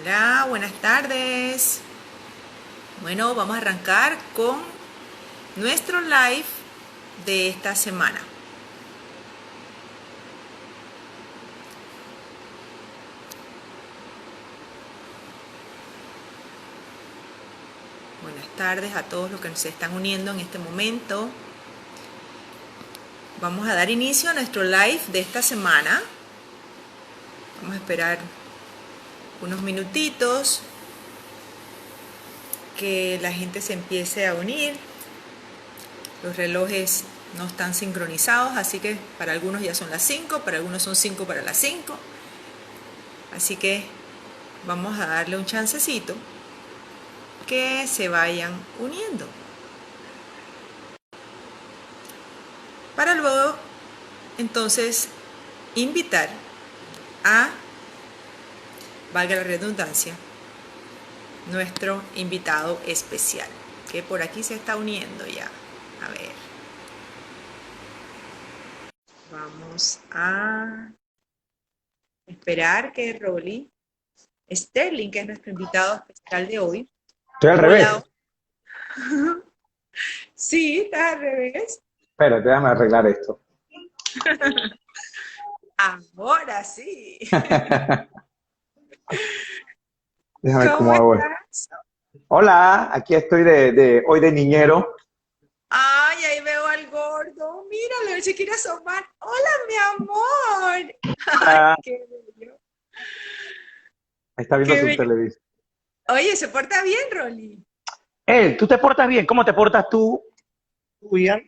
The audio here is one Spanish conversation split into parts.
Hola, buenas tardes. Bueno, vamos a arrancar con nuestro live de esta semana. Buenas tardes a todos los que se están uniendo en este momento. Vamos a dar inicio a nuestro live de esta semana. Vamos a esperar unos minutitos que la gente se empiece a unir. Los relojes no están sincronizados, así que para algunos ya son las 5, para algunos son 5 para las 5. Así que vamos a darle un chancecito que se vayan uniendo. Para luego, entonces, invitar a, valga la redundancia, nuestro invitado especial, que por aquí se está uniendo ya. A ver. Vamos a esperar que Rolly Sterling, que es nuestro invitado especial de hoy. Estoy al revés. Sí, está al revés. Espérate, déjame arreglar esto. Ahora sí. Déjame ¿Cómo cómo hago esto. estás? Hola, aquí estoy hoy de niñero. Ay, ahí veo al gordo. Míralo, se quiere asomar. Hola, mi amor. Ay, Hola. qué bello. Está viendo Qué su bello. televisión. Oye, se porta bien, Rolly. ¿Tú te portas bien? ¿Cómo te portas tú, Ian?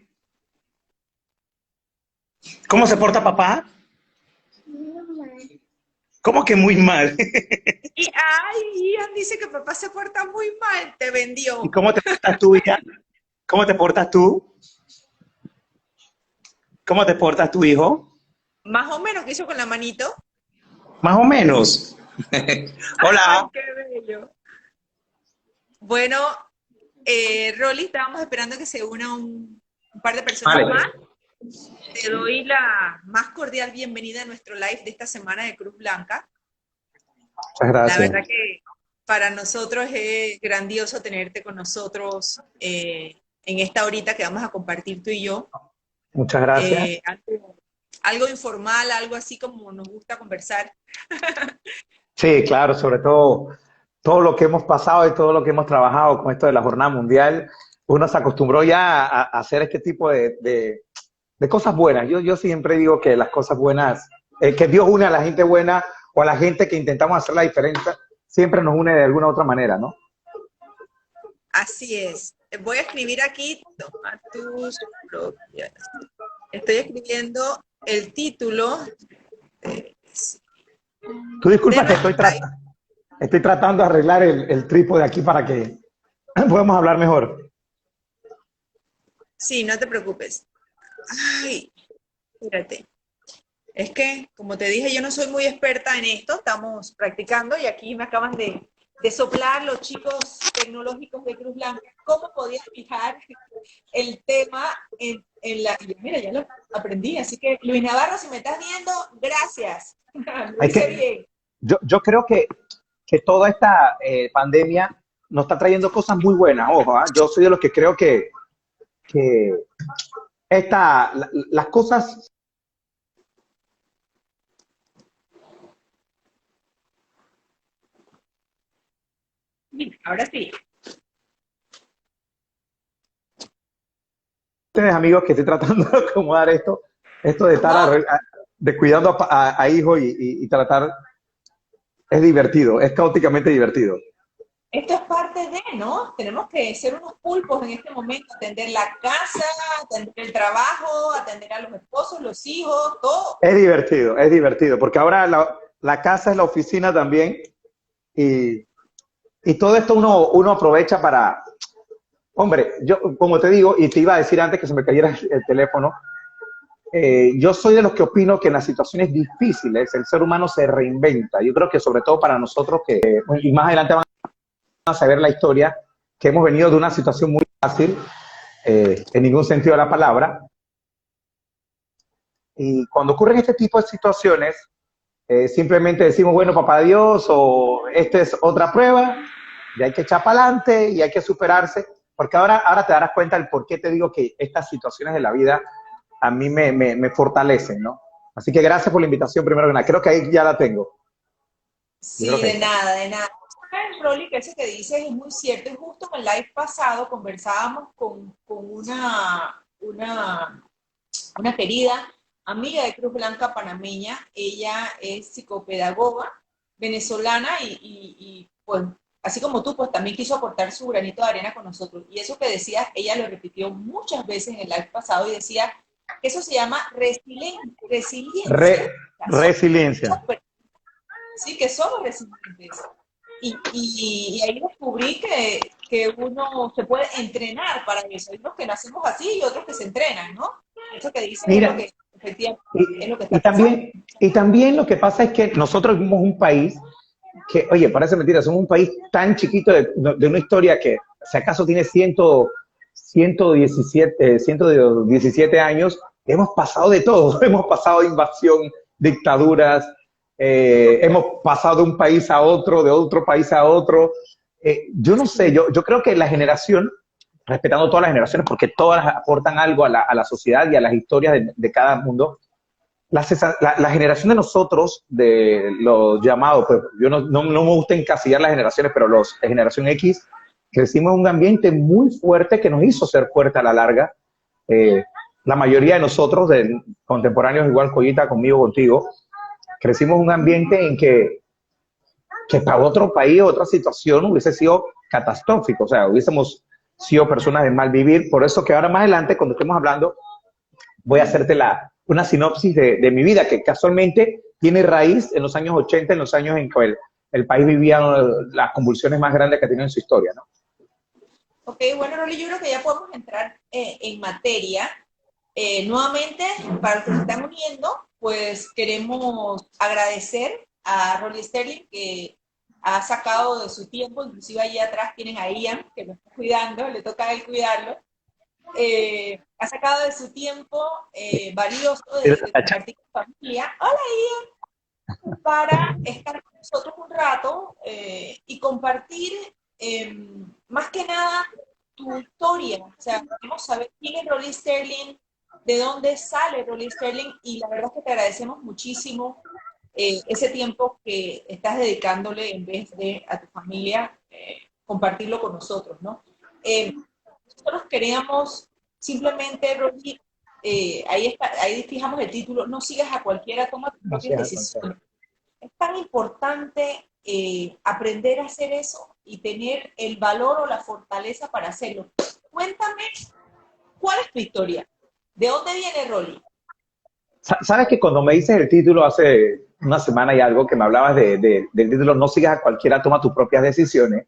¿Cómo se porta papá? ¿Cómo que muy mal? Y ay, Ian dice que papá se porta muy mal. Te ¿Y vendió. cómo te portas tú, Ian? ¿Cómo te portas tú? ¿Cómo te portas tu hijo? Más o menos que hizo con la manito. Más o menos. Ay, Hola. qué bello. Bueno, Rolly, estábamos esperando que se una un par de personas más. Vale. Te doy la más cordial bienvenida a nuestro live de esta semana de Cruz Blanca. Muchas La gracias. verdad que para nosotros es grandioso tenerte con nosotros en esta horita que vamos a compartir tú y yo. Muchas gracias. Algo informal, algo así como nos gusta conversar. Sí, claro, sobre todo lo que hemos pasado y todo lo que hemos trabajado con esto de la jornada mundial, uno se acostumbró ya a hacer este tipo de cosas buenas. Yo siempre digo que las cosas buenas, que Dios une a la gente buena o a la gente que intentamos hacer la diferencia, siempre nos une de alguna u otra manera, ¿no? Así es. Voy a escribir aquí, toma tus propias. Estoy escribiendo el título Tú de disculpa que nuestro live. estoy tratando de arreglar el trípode aquí para que podamos hablar mejor. Sí, no te preocupes. Ay, espérate. Es que, como te dije, yo no soy muy experta en esto, estamos practicando y aquí me acaban de soplar los chicos tecnológicos de Cruz Blanca. ¿Cómo podías fijar el tema en la... Mira, ya lo aprendí, así que Luis Navarro, si me estás viendo, gracias. Lo Hay hice que, bien. yo creo que toda esta pandemia nos está trayendo cosas muy buenas. Ojo, ¿ah? Yo soy de los que creo que las cosas. Ahora sí. Ustedes, amigos, que estoy tratando de acomodar esto de estar No, descuidando a hijos y tratar, es divertido, es caóticamente divertido. esto es parte de, ¿no? Tenemos que ser unos pulpos en este momento, atender la casa, atender el trabajo, atender a los esposos, los hijos, todo. Es divertido, porque ahora la casa es la oficina también y, y todo esto uno aprovecha para, hombre, yo como te digo, y te iba a decir antes que se me cayera el teléfono, yo soy de los que opino que en las situaciones difíciles el ser humano se reinventa. Yo creo que sobre todo para nosotros, y más adelante van a saber la historia, que hemos venido de una situación muy fácil, en ningún sentido de la palabra. Y cuando ocurren este tipo de situaciones, simplemente decimos, bueno, papá Dios, o esta es otra prueba, y hay que echar para adelante y hay que superarse, porque ahora te darás cuenta del por qué te digo que estas situaciones de la vida a mí me fortalecen, ¿no? Así que gracias por la invitación, primero que nada. Creo que ahí ya la tengo. Yo creo Sí, que ahí de está. nada, de nada. Rolly, que eso que dices es muy cierto. Y justo en el live pasado conversábamos con una querida amiga de Cruz Blanca panameña. Ella es psicopedagoga venezolana pues, así como tú, pues también quiso aportar su granito de arena con nosotros. Y eso que decías, ella lo repitió muchas veces en el live pasado y decía que eso se llama resiliencia. Re- resiliencia. Sí, que somos resilientes. Y ahí descubrí que uno se puede entrenar para eso. Hay unos que nacemos así y otros que se entrenan, ¿no? Eso que dices es lo Mira, que efectivamente es y, lo que está y pasando. también, y también lo que pasa es que nosotros vivimos un país que, oye, parece mentira, somos un país tan chiquito de una historia que, si acaso tiene 117 años, hemos pasado de todo, hemos pasado de invasión, dictaduras, hemos pasado de un país a otro, de otro país a otro. Yo no sé, yo creo que la generación, respetando todas las generaciones, porque todas aportan algo a la sociedad y a las historias de cada mundo, la generación de nosotros, de los llamados, pues yo no me gusta encasillar las generaciones, pero los de generación X, crecimos en un ambiente muy fuerte que nos hizo ser fuerte a la larga. Eh, la mayoría de nosotros, de contemporáneos, igual Collita, conmigo, contigo, crecimos en un ambiente en que para otro país, otra situación, hubiese sido catastrófico. O sea, hubiésemos sido personas de mal vivir. Por eso que ahora más adelante, cuando estemos hablando, voy a hacerte una sinopsis de mi vida, que casualmente tiene raíz en los años 80, en los años en que el país vivía las convulsiones más grandes que ha tenido en su historia, ¿no? Ok, bueno, Rolly, yo creo que ya podemos entrar en materia. Nuevamente, para los que se están uniendo, pues queremos agradecer a Rolly Sterling que ha sacado de su tiempo, inclusive allí atrás tienen a Ian, que lo está cuidando, le toca a él cuidarlo, ha sacado de su tiempo valioso de compartir con familia. Hola, para estar con nosotros un rato y compartir más que nada tu historia. O sea, queremos saber quién es Rolly Sterling, de dónde sale Rolly Sterling y la verdad es que te agradecemos muchísimo ese tiempo que estás dedicándole en vez de a tu familia, compartirlo con nosotros, ¿no? Nosotros queríamos simplemente, Rolly, ahí fijamos el título, no sigas a cualquiera, toma tus No propias seas consejo. decisiones. Es tan importante aprender a hacer eso y tener el valor o la fortaleza para hacerlo. Cuéntame, ¿cuál es tu historia? ¿De dónde viene Rolly? Sabes que cuando me dices el título hace una semana y algo, que me hablabas del título No sigas a cualquiera, toma tus propias decisiones,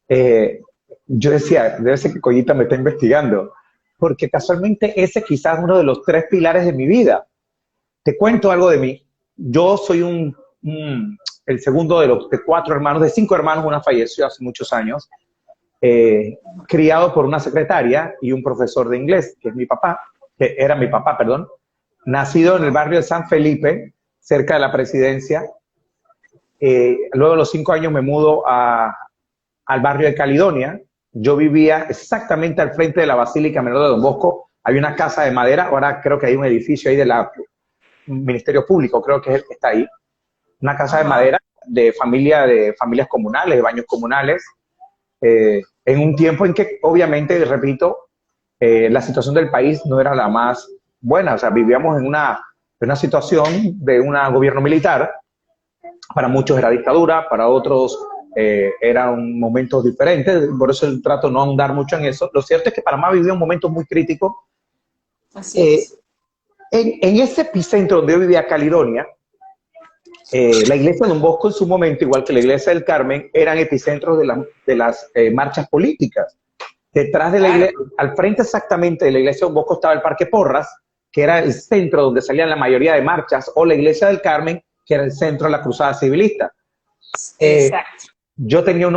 eh, yo decía, debe ser que Collita me está investigando, porque casualmente ese quizás es uno de los tres pilares de mi vida. Te cuento algo de mí. Yo soy el segundo de cuatro hermanos, de cinco hermanos, una falleció hace muchos años, criado por una secretaria y un profesor de inglés, que es mi papá, que era mi papá, perdón, nacido en el barrio de San Felipe, cerca de la Presidencia. Luego a los 5 años me mudo al barrio de Caledonia. Yo vivía exactamente al frente de la Basílica Menor de Don Bosco. Hay una casa de madera, ahora creo que hay un edificio ahí del Ministerio Público, creo que está ahí. Una casa de Ajá. madera de familias comunales, de baños comunales, en un tiempo en que, obviamente, repito, la situación del país no era la más buena. O sea, vivíamos en una situación de un gobierno militar. Para muchos era dictadura, para otros eran momentos diferentes, por eso el trato no ahondar mucho en eso. Lo cierto es que Panamá vivió un momento muy crítico. Así Eh, es. en ese epicentro donde yo vivía, Caledonia, la iglesia de Don Bosco en su momento, igual que la iglesia del Carmen, eran epicentros de las marchas políticas. Detrás de la Claro. iglesia, al frente exactamente de la iglesia de Don Bosco estaba el Parque Porras, que era el centro donde salían la mayoría de marchas, o la iglesia del Carmen, que era el centro de la cruzada civilista. Exacto. Yo tenía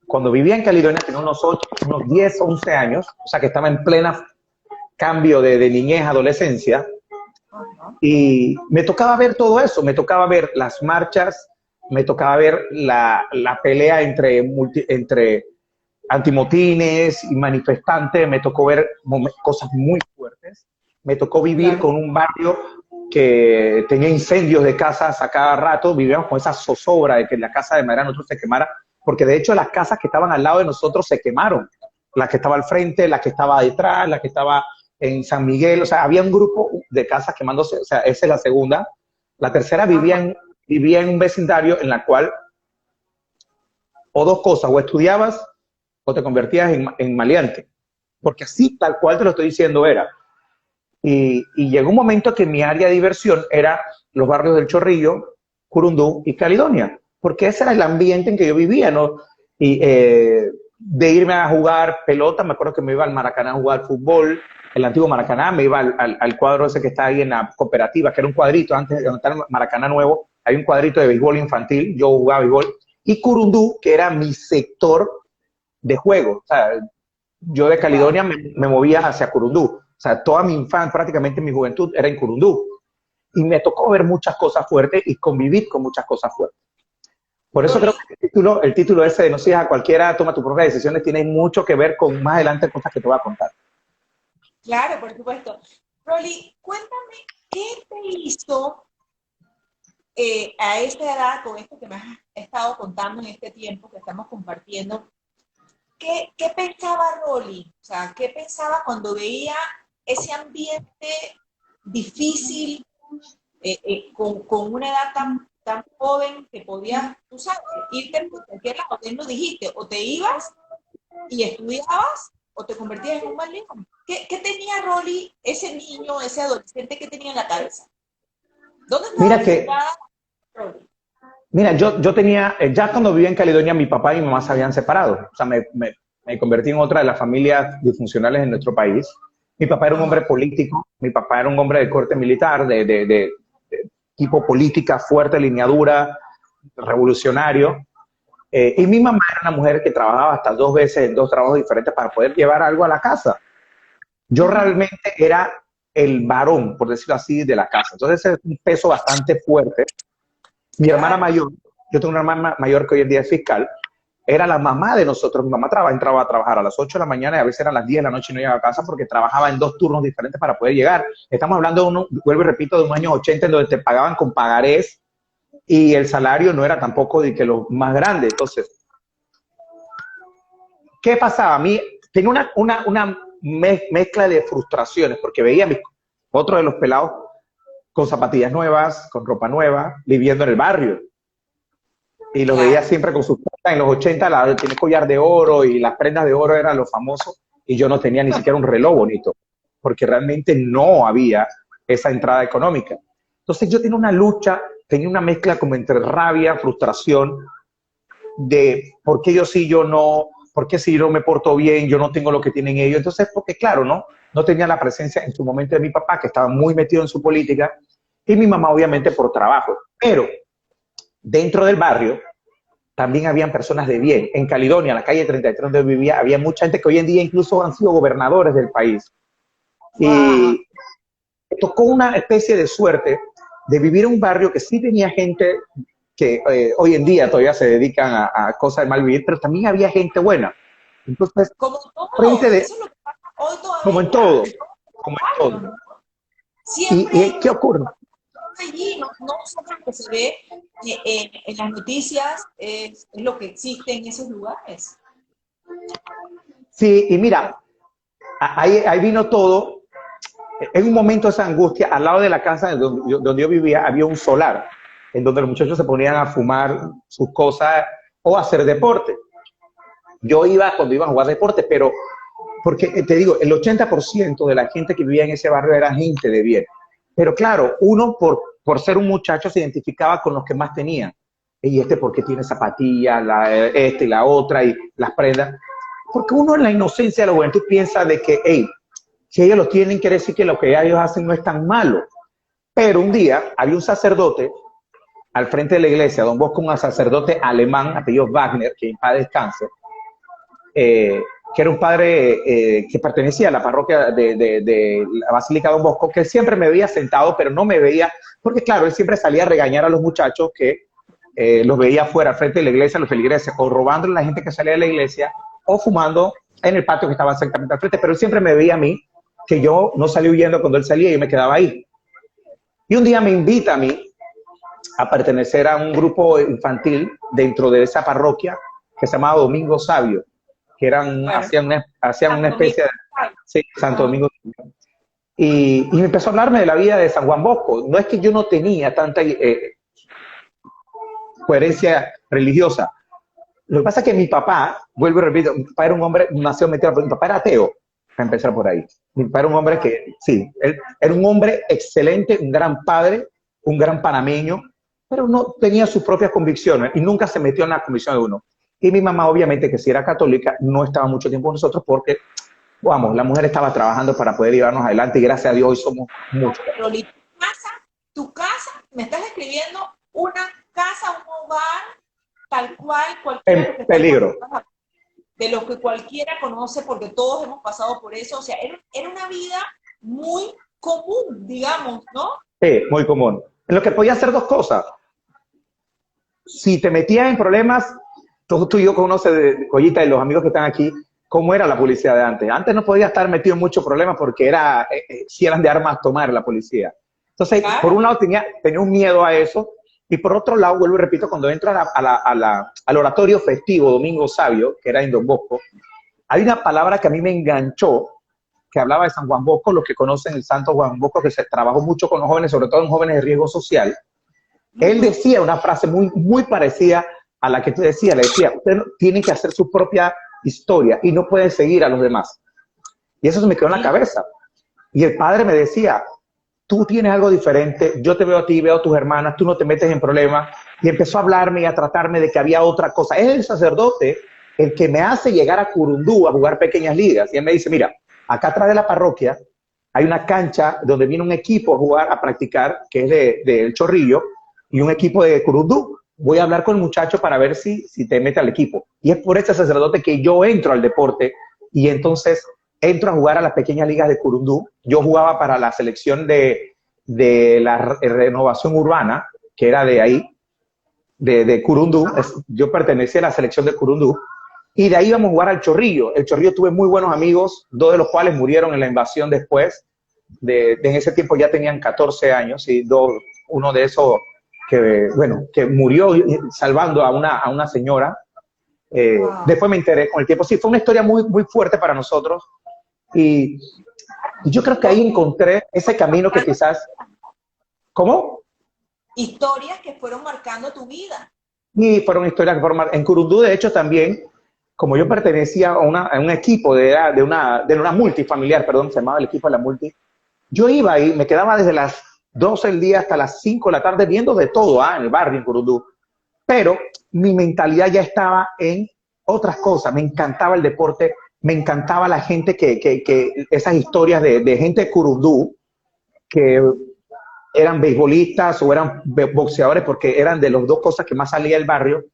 cuando vivía en Caledonia, tenía unos 10, 11 años, o sea que estaba en plena cambio de niñez, adolescencia, Y me tocaba ver todo eso, me tocaba ver las marchas, me tocaba ver la pelea entre antimotines y manifestantes, me tocó ver cosas muy fuertes, me tocó vivir Claro. con un barrio que tenía incendios de casas a cada rato, vivíamos con esa zozobra de que la casa de madera nosotros se quemara, porque de hecho las casas que estaban al lado de nosotros se quemaron, la que estaba al frente, la que estaba detrás, la que estaba en San Miguel, o sea, había un grupo de casas quemándose, o sea, esa es la segunda. La tercera Ajá. vivía en un vecindario en la cual o dos cosas, o estudiabas o te convertías en maleante, porque así tal cual te lo estoy diciendo era. Y llegó un momento que mi área de diversión era los barrios del Chorrillo, Curundú y Caledonia, porque ese era el ambiente en que yo vivía, ¿no? Y de irme a jugar pelota, me acuerdo que me iba al Maracaná a jugar fútbol, el antiguo Maracaná, me iba al cuadro ese que está ahí en la cooperativa, que era un cuadrito, antes de estar en Maracaná nuevo, hay un cuadrito de béisbol infantil, yo jugaba béisbol, y Curundú, que era mi sector de juego, o sea, yo de Wow. Caledonia me movía hacia Curundú. O sea, toda mi infancia, prácticamente mi juventud, era en Curundú. Y me tocó ver muchas cosas fuertes y convivir con muchas cosas fuertes. Por eso creo Rolly, que el título ese de No sigas a cualquiera, toma tus propias decisiones, tiene mucho que ver con más adelante cosas que te voy a contar. claro, por supuesto. Rolly, cuéntame, ¿qué te hizo a esta edad, con esto que me has estado contando en este tiempo que estamos compartiendo? ¿Qué pensaba Rolly? O sea, ¿qué pensaba cuando veía ese ambiente difícil con una edad tan joven que podías, tú sabes, irte por cualquier lado? Tú lo dijiste, o te ibas y estudiabas o te convertías en un mal león. ¿Qué tenía Rolly, ese niño, ese adolescente que tenía en la cabeza? ¿Dónde estaba Mira que, enfocada Rolly? mira, yo tenía, ya cuando vivía en Caledonia, mi papá y mi mamá se habían separado. O sea, me convertí en otra de las familias disfuncionales en nuestro país. Mi papá era un hombre Ajá. político, mi papá era un hombre de corte militar, de tipo política, fuerte, lineadura, revolucionario. Y mi mamá era una mujer que trabajaba hasta dos veces en dos trabajos diferentes para poder llevar algo a la casa. Yo Uh-huh. realmente era el varón, por decirlo así, de la casa. Entonces es un peso bastante fuerte. Mi hermana Claro. mayor, yo tengo una hermana mayor que hoy en día es fiscal, era la mamá de nosotros. Mi mamá entraba a trabajar a las 8 de la mañana y a veces eran las 10 de la noche y no llegaba a casa porque trabajaba en dos turnos diferentes para poder llegar. Estamos hablando, vuelvo y repito, de unos años 80 en donde te pagaban con pagarés y el salario no era tampoco de que lo más grande. Entonces, ¿qué pasaba? A mí tenía una mezcla de frustraciones porque veía a otro de los pelados con zapatillas nuevas, con ropa nueva, viviendo en el barrio. Y los veía Claro. siempre con sus prendas. En los 80 tenía collar de oro y las prendas de oro eran lo famoso y yo no tenía ni siquiera un reloj bonito porque realmente no había esa entrada económica. Entonces yo tenía una lucha, tenía una mezcla como entre rabia, frustración, de por qué yo sí, yo no, por qué si yo me porto bien, yo no tengo lo que tienen ellos. Entonces, porque claro, no tenía la presencia en su momento de mi papá, que estaba muy metido en su política, y mi mamá obviamente por trabajo. Pero dentro del barrio también habían personas de bien. En Caledonia, la calle 33 donde vivía, había mucha gente que hoy en día incluso han sido gobernadores del país. Wow. Y tocó una especie de suerte de vivir en un barrio que sí tenía gente que hoy en día todavía se dedican a cosas de mal vivir, pero también había gente buena. Entonces, Como frente todo, de, eso es lo que pasa hoy como en todavía, todo, en todos como los en barrios, todo. ¿no? Siempre ¿Y qué ocurre? allí, no solo lo que se ve en las noticias, es lo que existe en esos lugares. Sí, y mira, ahí vino todo. En un momento de esa angustia, al lado de la casa donde yo vivía, había un solar, en donde los muchachos se ponían a fumar sus cosas o a hacer deporte. Yo iba cuando iba a jugar deporte, pero porque te digo, el 80% de la gente que vivía en ese barrio era gente de bien. Pero claro, uno por ser un muchacho se identificaba con los que más tenían. Y este porque tiene zapatillas, este y la otra, y las prendas. Porque uno en la inocencia de la juventud piensa de que, hey, si ellos lo tienen, quiere decir que lo que ellos hacen no es tan malo. Pero un día había un sacerdote al frente de la iglesia, don Bosco, un sacerdote alemán, apellido Wagner, que en paz descanse, que era un padre que pertenecía a la parroquia de la Basílica Don Bosco, que siempre me veía sentado, pero no me veía, porque claro, él siempre salía a regañar a los muchachos que los veía afuera, al frente de la iglesia, los feligreses, o robando a la gente que salía de la iglesia, o fumando en el patio que estaba exactamente al frente, pero él siempre me veía a mí, que yo no salía huyendo cuando él salía y yo me quedaba ahí. Y un día me invita a mí a pertenecer a un grupo infantil dentro de esa parroquia que se llamaba Domingo Sabio, que eran, Claro. hacían una especie de, sí, Santo Ah, Domingo. Y me empezó a hablarme de la vida de San Juan Bosco. No es que yo no tenía tanta coherencia religiosa. Lo que pasa es que mi papá, vuelvo y repito, mi papá era un hombre, nació metido, mi papá era ateo, para empezar por ahí. Mi papá era un hombre que, sí, él era un hombre excelente, un gran padre, un gran panameño, pero no tenía sus propias convicciones y nunca se metió en la convicción de uno. Y mi mamá, obviamente, que si era católica, no estaba mucho tiempo con nosotros porque, vamos, la mujer estaba trabajando para poder llevarnos adelante y gracias a Dios hoy somos muchos. pero tu casa, me estás describiendo una casa, un hogar, tal cual, cualquiera de los que En está peligro. de los que cualquiera conoce, porque todos hemos pasado por eso. O sea, era una vida muy común, digamos, ¿no? Sí, muy común. En lo que podía hacer dos cosas. Si te metías en problemas, tú y yo conoces, Collita, y los amigos que están aquí, cómo era la policía de antes. Antes no podía estar metido en muchos problemas porque era, si eran de armas tomar la policía. Entonces, por Claro. un lado tenía un miedo a eso, y por otro lado, vuelvo y repito, cuando entro al oratorio festivo Domingo Sabio, que era en Don Bosco, hay una palabra que a mí me enganchó, que hablaba de San Juan Bosco, los que conocen el santo Juan Bosco, que se trabajó mucho con los jóvenes, sobre todo en jóvenes de riesgo social. Él decía una frase muy, muy parecida a la que tú decías, le decía, usted tiene que hacer su propia historia y no puede seguir a los demás. Y eso se me quedó en la cabeza. Y el padre me decía, tú tienes algo diferente, yo te veo a ti, veo a tus hermanas, tú no te metes en problemas. Y empezó a hablarme y a tratarme de que había otra cosa. Es el sacerdote el que me hace llegar a Curundú a jugar pequeñas ligas. Y él me dice, mira, acá atrás de la parroquia hay una cancha donde viene un equipo a jugar, a practicar, que es del Chorrillo, y un equipo de Curundú. Voy a hablar con el muchacho para ver si te mete al equipo. Y es por ese sacerdote que yo entro al deporte y entonces entro a jugar a las pequeñas ligas de Curundú. Yo jugaba para la selección de la renovación urbana, que era de ahí, de Curundú. Yo pertenecía a la selección de Curundú. Y de ahí íbamos a jugar al Chorrillo. El Chorrillo tuve muy buenos amigos, dos de los cuales murieron en la invasión después. En ese tiempo ya tenían 14 años y uno de esos que murió salvando a una señora. Wow. Después me enteré con el tiempo. Sí, fue una historia muy, muy fuerte para nosotros. Y yo creo que ahí encontré ese camino que quizás... ¿Cómo? Historias que fueron marcando tu vida. Y fueron historias que fueron... En Curundú, de hecho, también, como yo pertenecía a un equipo de una multifamiliar, perdón, se llamaba el equipo de la multi, yo iba ahí, me quedaba desde las 12 del día hasta las 5 de la tarde viendo de todo en el barrio, en Curundú. Pero mi mentalidad ya estaba en otras cosas. Me encantaba el deporte, me encantaba la gente esas historias de gente de Curundú que eran beisbolistas o eran boxeadores porque eran de las dos cosas que más salía del barrio.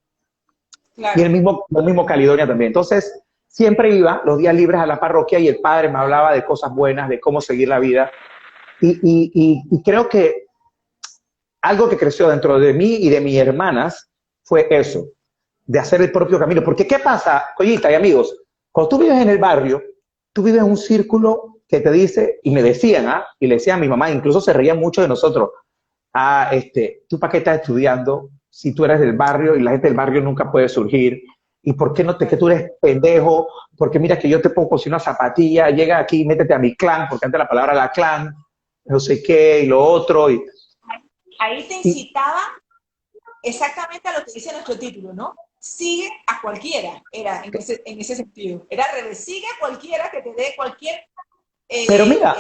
Claro. Y el mismo Caledonia también. Entonces, siempre iba los días libres a la parroquia y el padre me hablaba de cosas buenas, de cómo seguir la vida. Y creo que algo que creció dentro de mí y de mis hermanas fue eso, de hacer el propio camino. Porque ¿qué pasa, Collita y amigos? Cuando tú vives en el barrio, tú vives en un círculo que te dice, y me decían, y le decían a mi mamá, incluso se reían mucho de nosotros, ¿tú para qué estás estudiando si tú eres del barrio y la gente del barrio nunca puede surgir? ¿Y por qué que tú eres pendejo? Porque mira que yo te pongo si una zapatilla, llega aquí, métete a mi clan, porque antes la palabra era clan, no sé qué, y lo otro. Ahí te incitaba exactamente a lo que dice nuestro título, ¿no? Sigue a cualquiera, era en ese sentido. Era sigue a cualquiera que te dé cualquier Pero mira,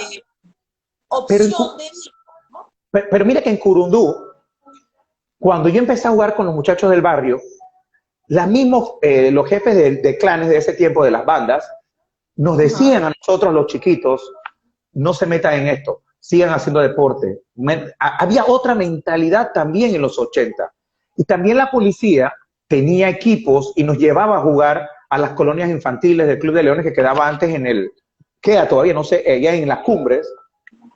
opción de vida, ¿no? pero mira que en Curundú, cuando yo empecé a jugar con los muchachos del barrio, los jefes de clanes de ese tiempo, de las bandas, nos decían a nosotros los chiquitos, no se metan en esto, sigan haciendo deporte. Había otra mentalidad también en los 80. Y también la policía tenía equipos y nos llevaba a jugar a las colonias infantiles del Club de Leones que quedaba antes en el, queda todavía, no sé, ya en las Cumbres.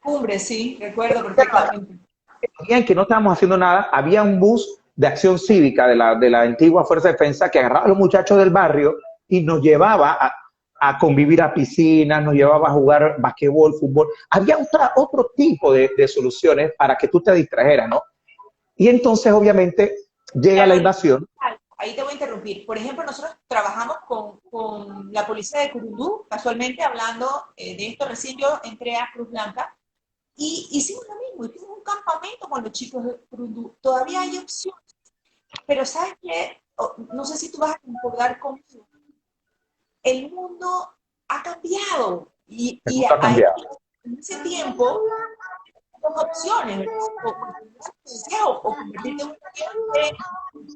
Cumbres, sí, recuerdo perfectamente. El día en que no estábamos haciendo nada, había un bus de acción cívica de la antigua Fuerza de Defensa que agarraba a los muchachos del barrio y nos llevaba a convivir a piscinas, nos llevaba a jugar basquetbol, fútbol. Había otro tipo de soluciones para que tú te distrajeras, ¿no? Y entonces, obviamente, llega la invasión. Ahí te voy a interrumpir. Por ejemplo, nosotros trabajamos con la policía de Curundú, casualmente hablando de esto, recién yo entré a Cruz Blanca, y hicimos lo mismo, hicimos un campamento con los chicos de Curundú. Todavía hay opciones, pero ¿sabes qué? No sé si tú vas a concordar conmigo. El mundo ha cambiado y Ha cambiado. en ese tiempo dos opciones, o convertirte en un cliente,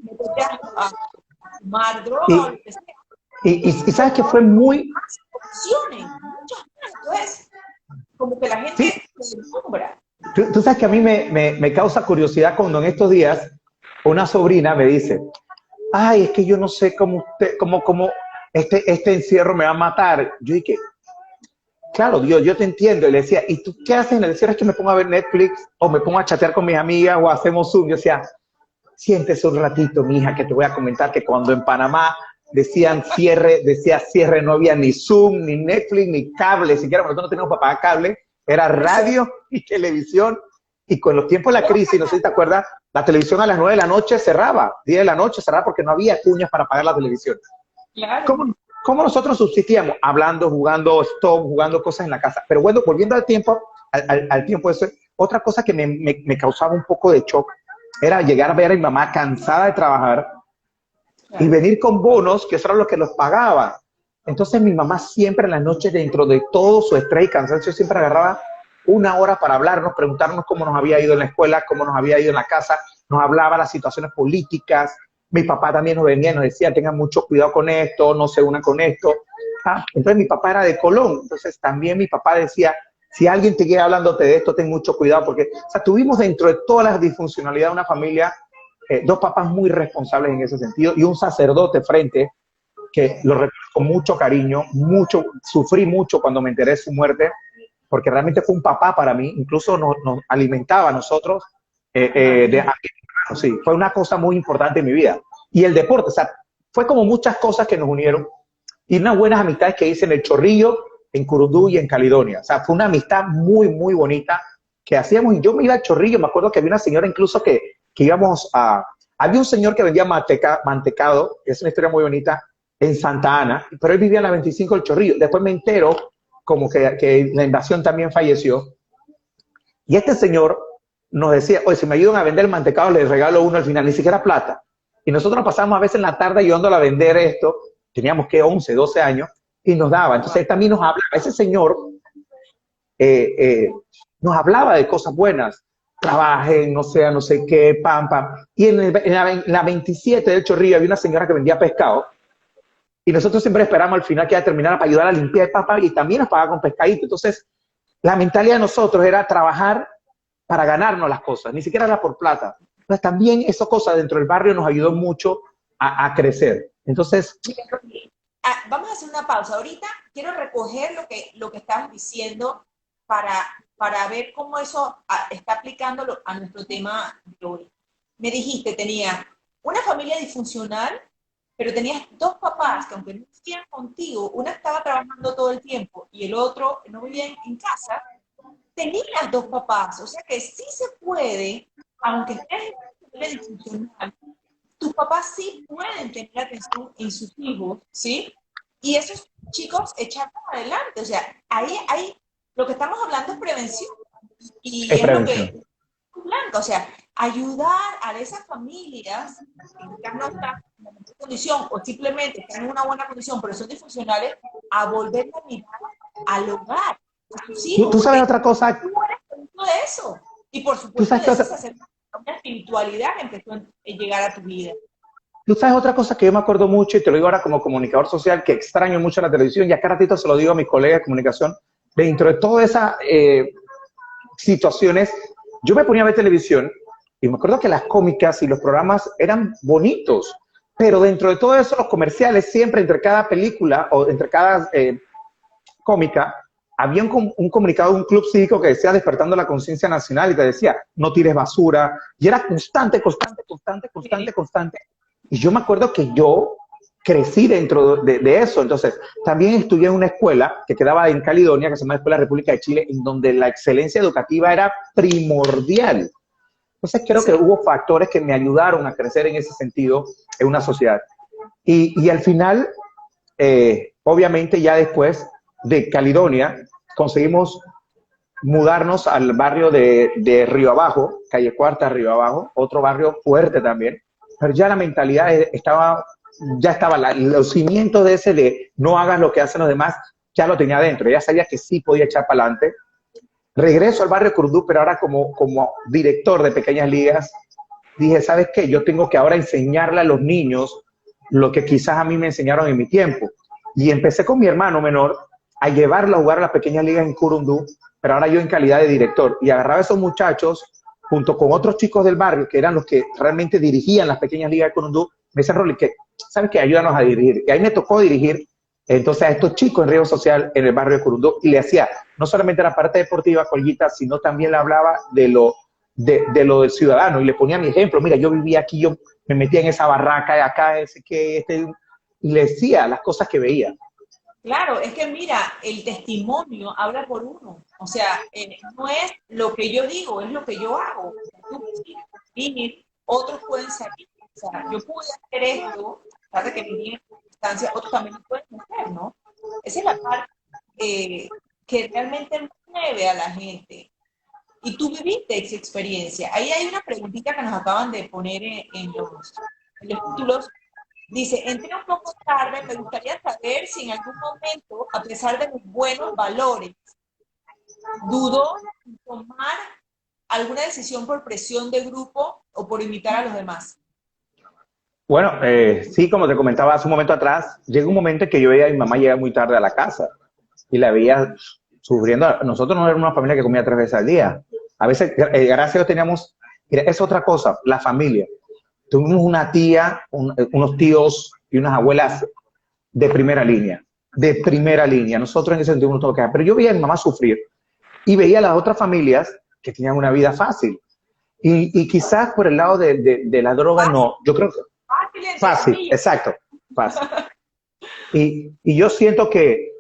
meterte a fumar droga o lo que sea. Y sabes que fue muy... Más opciones, muchas más. Entonces, como que la gente se deslumbra. Tú sabes que a mí me causa curiosidad cuando en estos días una sobrina me dice, ay, es que yo no sé cómo este encierro me va a matar. Yo dije, claro, Dios, yo te entiendo. Y le decía, ¿y tú qué haces en el encierro? Es que me pongo a ver Netflix o me pongo a chatear con mis amigas o hacemos Zoom. Yo decía, siéntese un ratito, mija, que te voy a comentar que cuando en Panamá decía cierre, no había ni Zoom, ni Netflix, ni cable, siquiera porque nosotros no teníamos para pagar cable, era radio y televisión. Y con los tiempos de la crisis, no sé si te acuerdas, la televisión a las 9 de la noche cerraba, 10 de la noche cerraba porque no había cuñas para pagar la televisión. Claro. ¿Cómo nosotros subsistíamos? Hablando, jugando stop, jugando cosas en la casa. Pero bueno, volviendo al tiempo, al tiempo eso, otra cosa que me causaba un poco de shock era llegar a ver a mi mamá cansada de trabajar y venir con bonos, que eso era lo que los pagaba. Entonces mi mamá siempre en las noches, dentro de todo su estrés y cansancio, siempre agarraba una hora para hablarnos, preguntarnos cómo nos había ido en la escuela, cómo nos había ido en la casa, nos hablaba de las situaciones políticas. Mi papá también nos venía y nos decía, tengan mucho cuidado con esto, no se unan con esto. Entonces mi papá era de Colón, entonces también mi papá decía, si alguien te queda hablándote de esto, ten mucho cuidado, porque o sea, tuvimos dentro de todas las disfuncionalidades de una familia, dos papás muy responsables en ese sentido y un sacerdote frente, que lo recuerdo con mucho cariño, sufrí mucho cuando me enteré de su muerte, porque realmente fue un papá para mí, incluso nos alimentaba a nosotros, sí, fue una cosa muy importante en mi vida. Y el deporte, o sea, fue como muchas cosas que nos unieron y unas buenas amistades que hice en El Chorrillo, en Curundú y en Caledonia. O sea, fue una amistad muy, muy bonita que hacíamos. Y yo me iba al Chorrillo, me acuerdo que había una señora incluso que íbamos a... Había un señor que vendía mantecado, que es una historia muy bonita, en Santa Ana, pero él vivía en la 25 del Chorrillo. Después me entero como que la invasión también falleció. Y este señor nos decía, oye, si me ayudan a vender el mantecado, les regalo uno al final, ni siquiera plata. Y nosotros pasamos a veces en la tarde ayudándole a vender esto, teníamos que 11, 12 años, y nos daba. Entonces él también nos hablaba, ese señor nos hablaba de cosas buenas, trabajen, no sea, no sé qué, pam, pam. Y en la 27 del Chorrillo había una señora que vendía pescado, y nosotros siempre esperamos al final que ella terminara para ayudar a limpiar el papá, y también nos pagaba con pescadito. Entonces, la mentalidad de nosotros era trabajar para ganarnos las cosas, ni siquiera era por plata. Entonces también esa cosa dentro del barrio nos ayudó mucho a crecer. Entonces... Vamos a hacer una pausa. Ahorita quiero recoger lo que estabas diciendo para ver cómo eso está aplicándolo a nuestro tema de hoy. Me dijiste, tenía una familia disfuncional, pero tenías dos papás que aunque no vivían contigo, una estaba trabajando todo el tiempo y el otro no vivía en casa, tenías dos papás, o sea que sí se puede, aunque estés en una familia disfuncional, tus papás sí pueden tener atención en sus hijos, ¿sí? Y esos chicos echarlos adelante, o sea, ahí lo que estamos hablando es prevención. Y es prevención. lo que Blanca, o sea, ayudar a esas familias que quizás no están en una buena condición o simplemente están en una buena condición, pero son disfuncionales, a volver la mirada al hogar. ¿Tú sabes otra cosa? Tú eres producto de eso. Y por supuesto, de eso se hace una espiritualidad que empezó a llegar a tu vida. Tú sabes otra cosa que yo me acuerdo mucho, y te lo digo ahora como comunicador social, que extraño mucho la televisión, y acá ratito se lo digo a mis colegas de comunicación, dentro de todas esas situaciones, yo me ponía a ver televisión, y me acuerdo que las cómicas y los programas eran bonitos. Pero dentro de todo eso, los comerciales, siempre entre cada película o entre cada cómica, había un comunicado de un club cívico que decía despertando la conciencia nacional y te decía, no tires basura. Y era constante, constante, constante, constante, constante. Y yo me acuerdo que yo crecí dentro de eso. Entonces, también estudié en una escuela que quedaba en Caledonia, que se llama Escuela República de Chile, en donde la excelencia educativa era primordial. Entonces, creo que Sí. hubo factores que me ayudaron a crecer en ese sentido en una sociedad. Y al final, obviamente, ya después de Caledonia, conseguimos mudarnos al barrio de Río Abajo, calle Cuarta, Río Abajo, otro barrio fuerte también, pero ya la mentalidad ya estaba, los cimientos de ese de no hagas lo que hacen los demás, ya lo tenía dentro, ya sabía que sí podía echar para adelante. Regreso al barrio Curudú, pero ahora como director de pequeñas ligas, dije, ¿sabes qué? Yo tengo que ahora enseñarle a los niños lo que quizás a mí me enseñaron en mi tiempo. Y empecé con mi hermano menor a llevarlo a jugar a las pequeñas ligas en Curundú, pero ahora yo en calidad de director. Y agarraba a esos muchachos, junto con otros chicos del barrio, que eran los que realmente dirigían las pequeñas ligas de Curundú, me decían, Rolly, que, ¿sabes qué? Ayúdanos a dirigir. Y ahí me tocó dirigir entonces a estos chicos en riesgo social en el barrio de Curundú, y le hacía no solamente la parte deportiva, Colguita, sino también le hablaba de lo del ciudadano, y le ponía mi ejemplo. Mira, yo vivía aquí, yo me metía en esa barraca de acá, y le decía las cosas que veía. Claro, es que mira, el testimonio habla por uno. O sea, no es lo que yo digo, es lo que yo hago. Tú puedes vivir, otros pueden salir. O sea, yo pude hacer esto, a pesar de que viví en circunstancias, otros también lo pueden hacer, ¿no? Esa es la parte que realmente mueve a la gente. Y tú viviste esa experiencia. Ahí hay una preguntita que nos acaban de poner en los títulos. Dice, entré un poco tarde, me gustaría saber si en algún momento, a pesar de mis buenos valores, dudó en tomar alguna decisión por presión de grupo o por imitar a los demás. Bueno, sí, como te comentaba hace un momento atrás, llega un momento en que yo veía a mi mamá llegar muy tarde a la casa y la veía sufriendo. Nosotros no éramos una familia que comía 3 veces al día. A veces, gracias a Dios, teníamos, mira, es otra cosa, la familia. Tuvimos una tía, unos tíos y unas abuelas de primera línea, de primera línea. Nosotros en ese sentido no tocamos, pero yo veía a mi mamá sufrir y veía a las otras familias que tenían una vida fácil. Y quizás por el lado de la droga, Fácil, no. Yo creo que fácil, entre fácil, comillas. exacto, fácil. Y yo siento que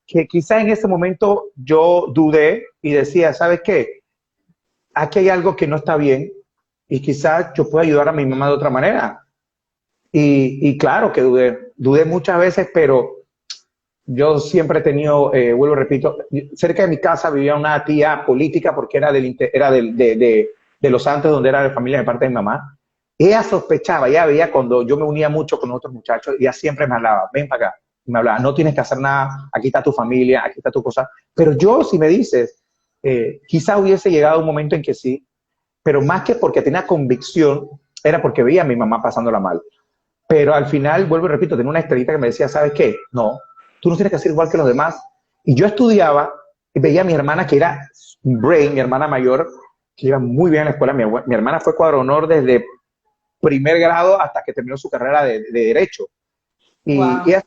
quizás en ese momento yo dudé y decía, ¿sabes qué? Aquí hay algo que no está bien y quizás yo pueda ayudar a mi mamá de otra manera. Y claro que dudé muchas veces, pero yo siempre he tenido, vuelvo, repito, cerca de mi casa vivía una tía política porque era de Los Santos, donde era de familia de parte de mi mamá. Ella sospechaba, ella veía cuando yo me unía mucho con otros muchachos, ella siempre me hablaba, ven para acá, y me hablaba, no tienes que hacer nada, aquí está tu familia, aquí está tu cosa. Pero yo, si me dices, quizá hubiese llegado un momento en que sí, pero más que porque tenía convicción, era porque veía a mi mamá pasándola mal. Pero al final, vuelvo y repito, tenía una estrellita que me decía, ¿sabes qué? No, tú no tienes que ser igual que los demás. Y yo estudiaba y veía a mi hermana que era brain, mi hermana mayor, que iba muy bien en la escuela. Mi hermana fue cuadro honor desde primer grado hasta que terminó su carrera de Derecho. Y Wow. ella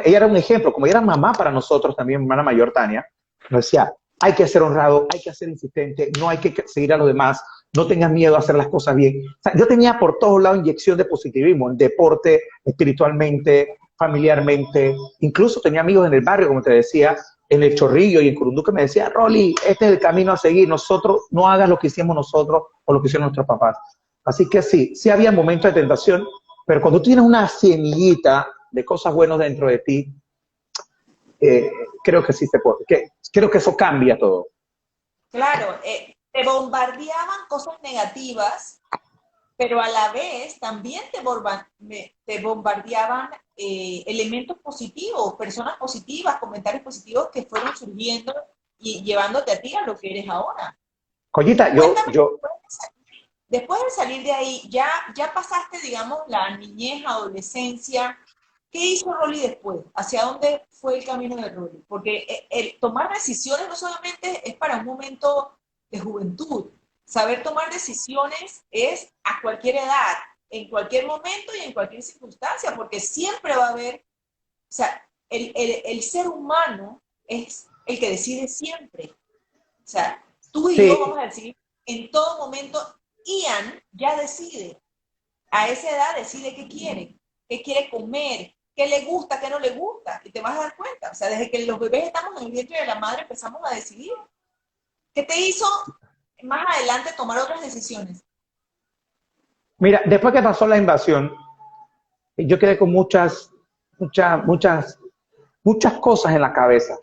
era un ejemplo, como ella era mamá para nosotros también, mi hermana mayor, Tania, nos decía, hay que ser honrado, hay que ser insistente, no hay que seguir a los demás, no tengas miedo a hacer las cosas bien. O sea, yo tenía por todos lados inyección de positivismo, en deporte, espiritualmente, familiarmente, incluso tenía amigos en el barrio, como te decía, en el Chorrillo y en Curundú, que me decía, Rolly, este es el camino a seguir, nosotros, no hagas lo que hicimos nosotros o lo que hicieron nuestros papás. Así que sí, sí había momentos de tentación, pero cuando tú tienes una semillita de cosas buenas dentro de ti, eh, creo que sí se puede, creo que eso cambia todo. Claro, te bombardeaban cosas negativas, pero a la vez también te bombardeaban elementos positivos, personas positivas, comentarios positivos que fueron surgiendo y llevándote a ti a lo que eres ahora. Collita, Cuéntame, yo, después de salir de ahí, ya pasaste, digamos, la niñez, adolescencia. ¿Qué hizo Rolly después? ¿Hacia dónde fue el camino de Rolly? Porque el tomar decisiones no solamente es para un momento de juventud. Saber tomar decisiones es a cualquier edad. en cualquier momento y en cualquier circunstancia, porque siempre va a haber, o sea, el ser humano es el que decide siempre. O sea, tú y yo Sí, vamos a decidir en todo momento. Ian ya decide, a esa edad decide qué quiere comer, qué le gusta, qué no le gusta, y te vas a dar cuenta. O sea, desde que los bebés estamos en el vientre de la madre empezamos a decidir. ¿Qué te hizo más adelante tomar otras decisiones? mira, después que pasó la invasión, yo quedé con muchas cosas en la cabeza.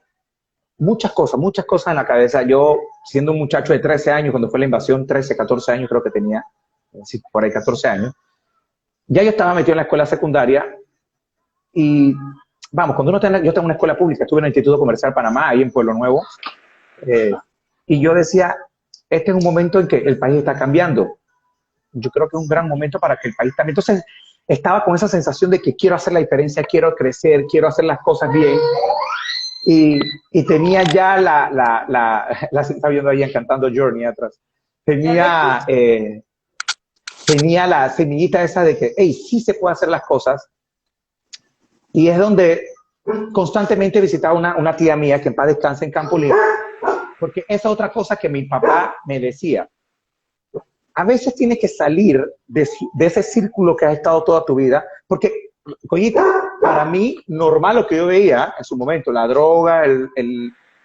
Muchas cosas en la cabeza. Yo, siendo un muchacho de 13 años, cuando fue la invasión, 13, 14 años creo que tenía, sí, por ahí 14 años, ya yo estaba metido en la escuela secundaria y, vamos, cuando yo tengo una escuela pública, estuve en el Instituto Comercial Panamá, ahí en Pueblo Nuevo, eh, y yo decía, este es un momento en que el país está cambiando. Yo creo que es un gran momento para que el país cambie. Entonces, estaba con esa sensación de que quiero hacer la diferencia, quiero crecer, quiero hacer las cosas bien. Y tenía ya la está viendo ahí cantando Journey atrás. Ya lo escucho. Tenía la semillita esa de que, hey, sí se puede hacer las cosas. Y es donde constantemente visitaba una tía mía que en paz descanse en Campo Libre, porque esa otra cosa que mi papá me decía, a veces tienes que salir de ese círculo que has estado toda tu vida, porque, coñita, para mí, normal lo que yo veía en su momento, la droga,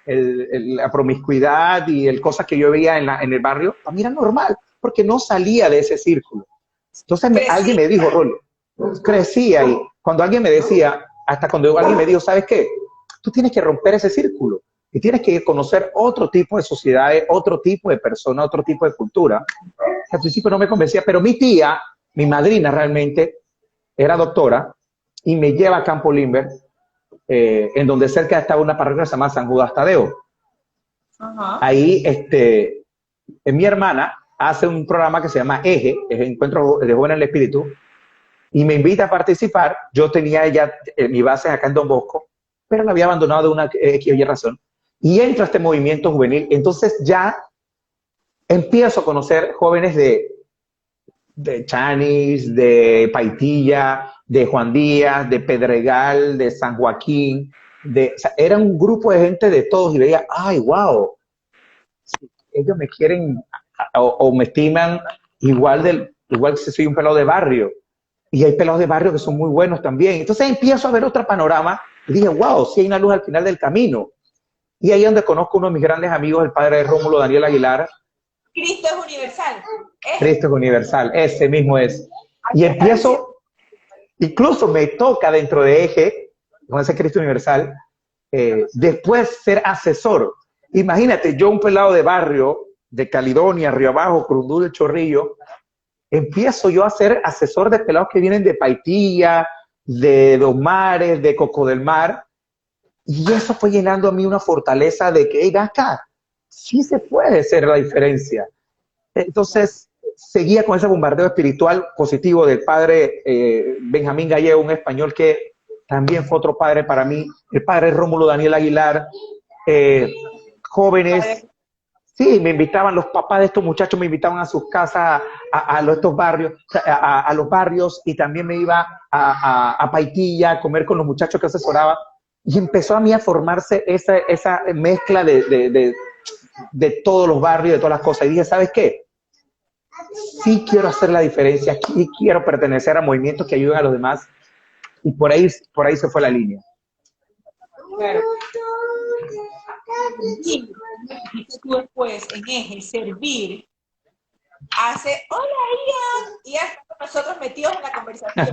la promiscuidad y el cosas que yo veía en el barrio, para mí era normal, porque no salía de ese círculo. Entonces alguien Crecí. me dijo, Rolo, crecí ahí. Cuando alguien me decía, hasta cuando alguien me dijo, ¿sabes qué? Tú tienes que romper ese círculo y tienes que conocer otro tipo de sociedades, otro tipo de personas, otro tipo de cultura. Al principio no me convencía, pero mi tía, mi madrina realmente, era doctora y me lleva a Campo Limber, en donde cerca estaba una parroquia que se llama San Judas Tadeo. Ajá. Ahí, mi hermana hace un programa que se llama Eje, es Encuentro de Jóvenes en el Espíritu, y me invita a participar. Yo tenía ella mi base acá en Don Bosco, pero la había abandonado de una X o Y razón. Y entro a este movimiento juvenil. Entonces ya empiezo a conocer jóvenes de Chanis, de Paitilla, de Juan Díaz, de Pedregal, de San Joaquín. O sea, era un grupo de gente de todos y veía, ay, wow, ellos me quieren o me estiman igual que si soy un pelado de barrio. Y hay pelados de barrio que son muy buenos también. Entonces empiezo a ver otro panorama y dije, wow, sí hay una luz al final del camino. Y ahí es donde conozco a uno de mis grandes amigos, el padre de Rómulo, Daniel Aguilar. Cristo es universal. Cristo es universal, ese mismo es. Y Aquí está diciendo. empiezo, incluso me toca dentro de Eje, con ese Cristo universal, después ser asesor. Imagínate, yo un pelado de barrio, de Caledonia, Río Abajo, Crundú del Chorrillo, empiezo yo a ser asesor de pelados que vienen de Paitilla, de Dos Mares, de Coco del Mar, y eso fue llenando a mí una fortaleza de que, hey, acá, sí se puede hacer la diferencia. Entonces, seguía con ese bombardeo espiritual positivo del padre Benjamín Gallego, un español que también fue otro padre para mí, el padre Rómulo Daniel Aguilar, jóvenes. Sí, me invitaban, los papás de estos muchachos me invitaban a sus casas, estos barrios, a los barrios, y también me iba a Paitilla a comer con los muchachos que asesoraba. Y empezó a mí a formarse esa mezcla de todos los barrios, de todas las cosas. Y dije, ¿sabes qué? Sí quiero hacer la diferencia, sí quiero pertenecer a movimientos que ayuden a los demás. Y por ahí se fue la línea. Claro. Y dijiste tú después en Eje, servir, hace, hola Ian, Ian está con nosotros metidos en la conversación.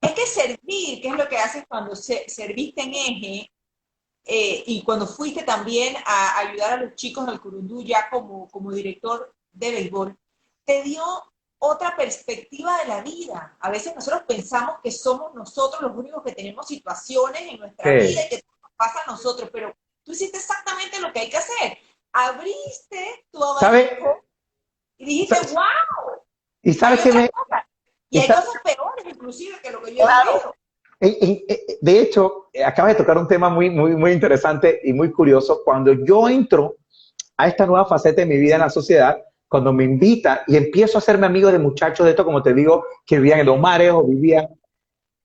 Es que servir, ¿qué es lo que haces cuando serviste en Eje? Y cuando fuiste también a ayudar a los chicos del Curundú ya como director de béisbol, te dio otra perspectiva de la vida. A veces nosotros pensamos que somos nosotros los únicos que tenemos situaciones en nuestra vida y que todo nos pasa a nosotros, pero tú hiciste exactamente lo que hay que hacer. Abriste tu abanico y dijiste, wow, ¿Y sabes qué me...? Y hay cosas peores inclusive que lo que yo he vivido. De hecho, acabas de tocar un tema muy interesante y muy curioso. Cuando yo entro a esta nueva faceta de mi vida en la sociedad, cuando me invita y empiezo a hacerme amigo de muchachos de esto, como te digo, que vivían en Los Mares o vivían,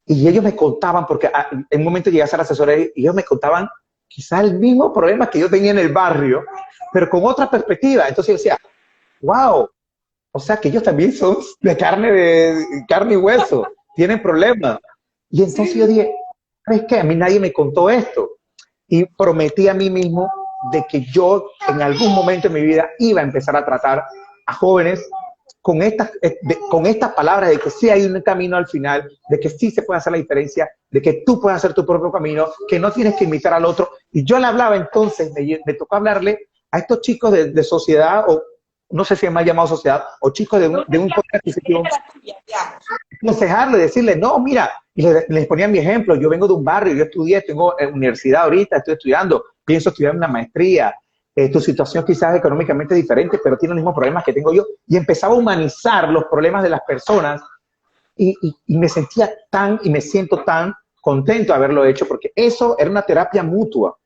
y ellos me contaban, porque en un momento llegué a ser asesor y ellos me contaban quizás el mismo problema que yo tenía en el barrio, pero con otra perspectiva. Entonces yo decía, wow, o sea que ellos también son de carne y hueso, tienen problemas. Y entonces yo Sí. dije, ¿sabes qué? A mí nadie me contó esto. Y prometí a mí mismo de que yo en algún momento de mi vida iba a empezar a tratar a jóvenes con estas palabras de que sí hay un camino al final, de que sí se puede hacer la diferencia, de que tú puedes hacer tu propio camino, que no tienes que imitar al otro. Y yo le hablaba entonces, me tocó hablarle a estos chicos de sociedad, o no sé si es más llamado sociedad, o chicos de un poder adquisitivo, Era la tuya, digamos. aconsejarle, decirle, no, mira, y les ponía mi ejemplo, yo vengo de un barrio, yo estudié, tengo universidad ahorita, estoy estudiando, pienso estudiar una maestría, tu situación quizás económicamente es diferente, pero tiene los mismos problemas que tengo yo, y empezaba a humanizar los problemas de las personas, y me sentía y me siento tan contento de haberlo hecho, porque eso era una terapia mutua,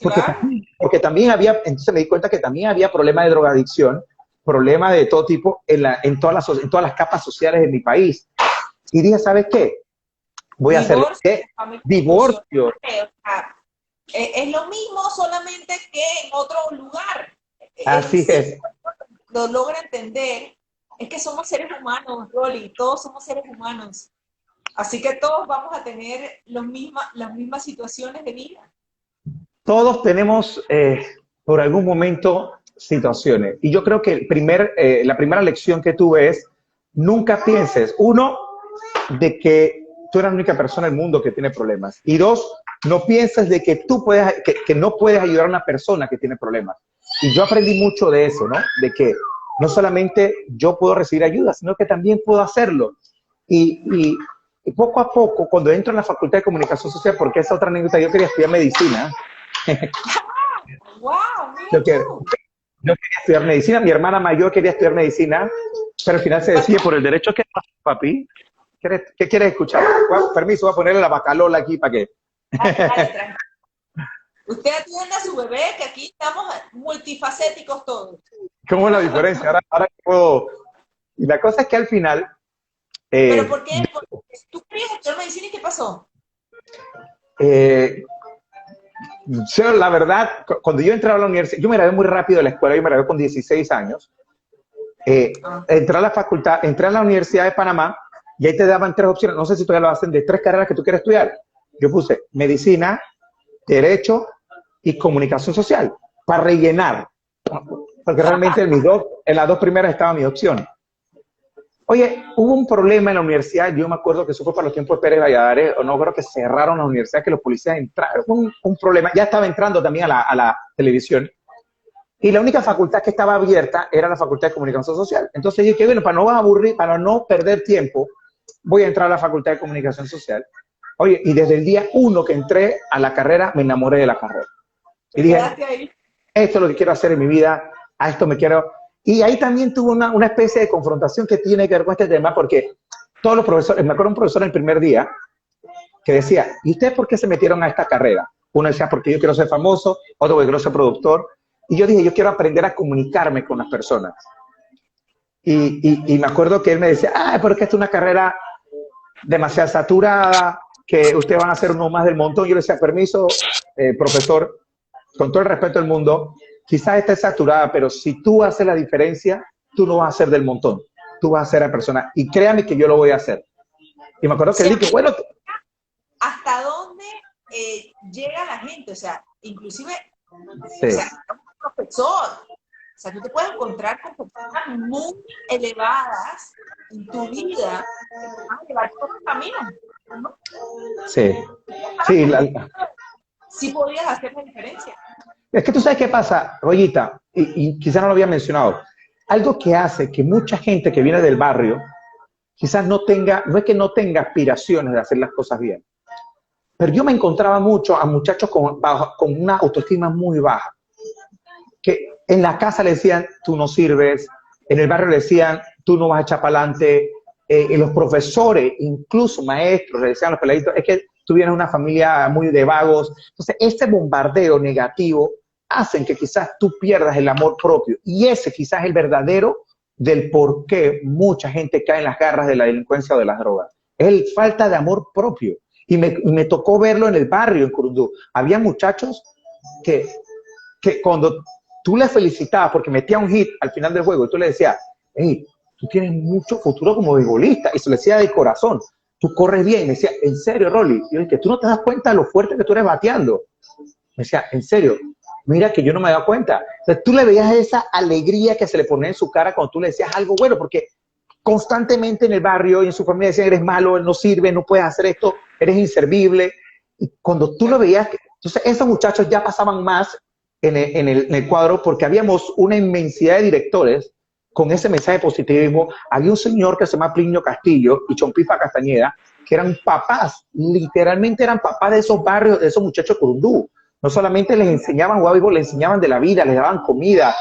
Claro. porque también había, entonces me di cuenta que también había problemas de drogadicción, problemas de todo tipo en todas las capas sociales de mi país. Y dije, ¿sabes qué? Voy a hacerlo. Divorcio, ¿Qué? familia disfuncional, Divorcio. o sea, es lo mismo solamente que en otro lugar. En Así sí es. lo logra entender. Es que somos seres humanos, Rolly, todos somos seres humanos. Así que todos vamos a tener las mismas situaciones de vida. Todos tenemos por algún momento situaciones. Y yo creo que la primera lección que tuve es, nunca pienses, uno, de que tú eres la única persona en el mundo que tiene problemas. Y dos, no pienses de que que no puedes ayudar a una persona que tiene problemas. Y yo aprendí mucho de eso, ¿no? De que no solamente yo puedo recibir ayuda, sino que también puedo hacerlo. Y poco a poco, cuando entro en la Facultad de Comunicación Social, porque esa otra anécdota, yo quería estudiar medicina, ¡Wow! Mira yo, que, tú. yo quería estudiar medicina, mi hermana mayor quería estudiar medicina, pero al final se decide por el derecho. ¿Qué pasa, papi? ¿Qué quieres escuchar? Permiso, voy a ponerle la bacalola aquí para que... Dale, dale, tranquilo. Usted atiende a su bebé, que aquí estamos multifacéticos todos. ¿Cómo es la diferencia? Ahora puedo... Y la cosa es que al final, ¿Pero eh, por qué? Porque tú querías estudiar medicina y ¿qué pasó? eh, yo, la verdad, cuando yo entraba a la universidad, yo me gradué muy rápido de la escuela, yo me gradué con 16 años, Ah, entré a la facultad, entré a la Universidad de Panamá y ahí te daban tres opciones, no sé si todavía lo hacen, de tres carreras que tú quieres estudiar. Yo puse medicina, derecho y comunicación social para rellenar, porque realmente en las dos primeras estaba mi opción. Oye, hubo un problema en la universidad, yo me acuerdo que eso fue para los tiempos de Pérez Valladares, o no creo que cerraron la universidad, que los policías entraron, un problema, ya estaba entrando también a la televisión, y la única facultad que estaba abierta era la Facultad de Comunicación Social. Entonces dije, bueno, para no aburrir, para no perder tiempo, voy a entrar a la Facultad de Comunicación Social. Oye, y desde el día uno que entré a la carrera, me enamoré de la carrera. Y te dije, quedaste ahí. esto es lo que quiero hacer en mi vida, a esto me quiero... Y ahí también tuvo una especie de confrontación que tiene que ver con este tema, porque todos los profesores, me acuerdo un profesor el primer día que decía, ¿y ustedes por qué se metieron a esta carrera? Uno decía, porque yo quiero ser famoso, otro porque quiero ser productor. Y yo dije, yo quiero aprender a comunicarme con las personas. Y me acuerdo que él me decía, porque esta es una carrera demasiado saturada, que ustedes van a ser uno más del montón. Yo le decía, permiso, profesor, con todo el respeto del mundo, quizás esté saturada, pero si tú haces la diferencia, tú no vas a ser del montón, tú vas a ser la persona. Y créame que yo lo voy a hacer. Y me acuerdo O que él sea, dijo, bueno, ¿hasta dónde llega la gente? O sea, inclusive, o sí, sea, un profesor. O sea, tú te puedes encontrar con personas muy elevadas en tu vida que te van a llevar por otro camino, ¿no? sí, Estabas sí. convencido, sí podías hacer la diferencia. Es que tú sabes qué pasa, Rollita, y quizás no lo había mencionado. Algo que hace que mucha gente que viene del barrio quizás no tenga, no es que no tenga aspiraciones de hacer las cosas bien, pero yo me encontraba mucho a muchachos con una autoestima muy baja, que en la casa le decían, tú no sirves, en el barrio le decían, tú no vas a echar para adelante, los profesores, incluso maestros, le decían a los peladitos, es que tú vienes de una familia muy de vagos. Entonces, ese bombardeo negativo hacen que quizás tú pierdas el amor propio. Y ese quizás es el verdadero del por qué mucha gente cae en las garras de la delincuencia o de las drogas. Es el falta de amor propio. Y me tocó verlo en el barrio, en Curundú. Había muchachos que cuando tú le felicitabas porque metía un hit al final del juego y tú le decías, hey, tú tienes mucho futuro como beisbolista, y se lo decía de corazón, tú corres bien. Me decía, ¿en serio, Rolly? Y yo dije, tú no te das cuenta de lo fuerte que tú eres bateando. Me decía, ¿en serio? Mira que yo no me daba cuenta. Entonces tú le veías esa alegría que se le ponía en su cara cuando tú le decías algo bueno, porque constantemente en el barrio y en su familia decían, eres malo, no sirve, no puedes hacer esto, eres inservible. Y cuando tú lo veías, entonces esos muchachos ya pasaban más en el cuadro, porque habíamos una inmensidad de directores con ese mensaje de positivismo. Había un señor que se llama Plinio Castillo y Chompipa Castañeda, que eran papás, literalmente eran papás de esos barrios, de esos muchachos de Curundú. No solamente les enseñaban a jugar béisbol, les enseñaban de la vida, les daban comida,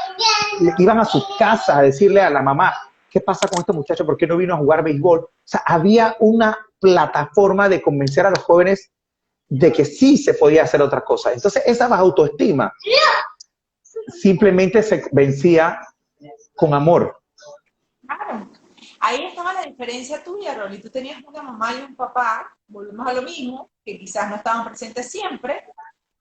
iban a sus casas a decirle a la mamá, ¿qué pasa con este muchacho? ¿Por qué no vino a jugar béisbol? O sea, había una plataforma de convencer a los jóvenes de que sí se podía hacer otra cosa. Entonces, esa baja autoestima simplemente se vencía con amor. Claro. Ahí estaba la diferencia tuya, Rolly. Tú tenías una mamá y un papá, volvemos a lo mismo, que quizás no estaban presentes siempre,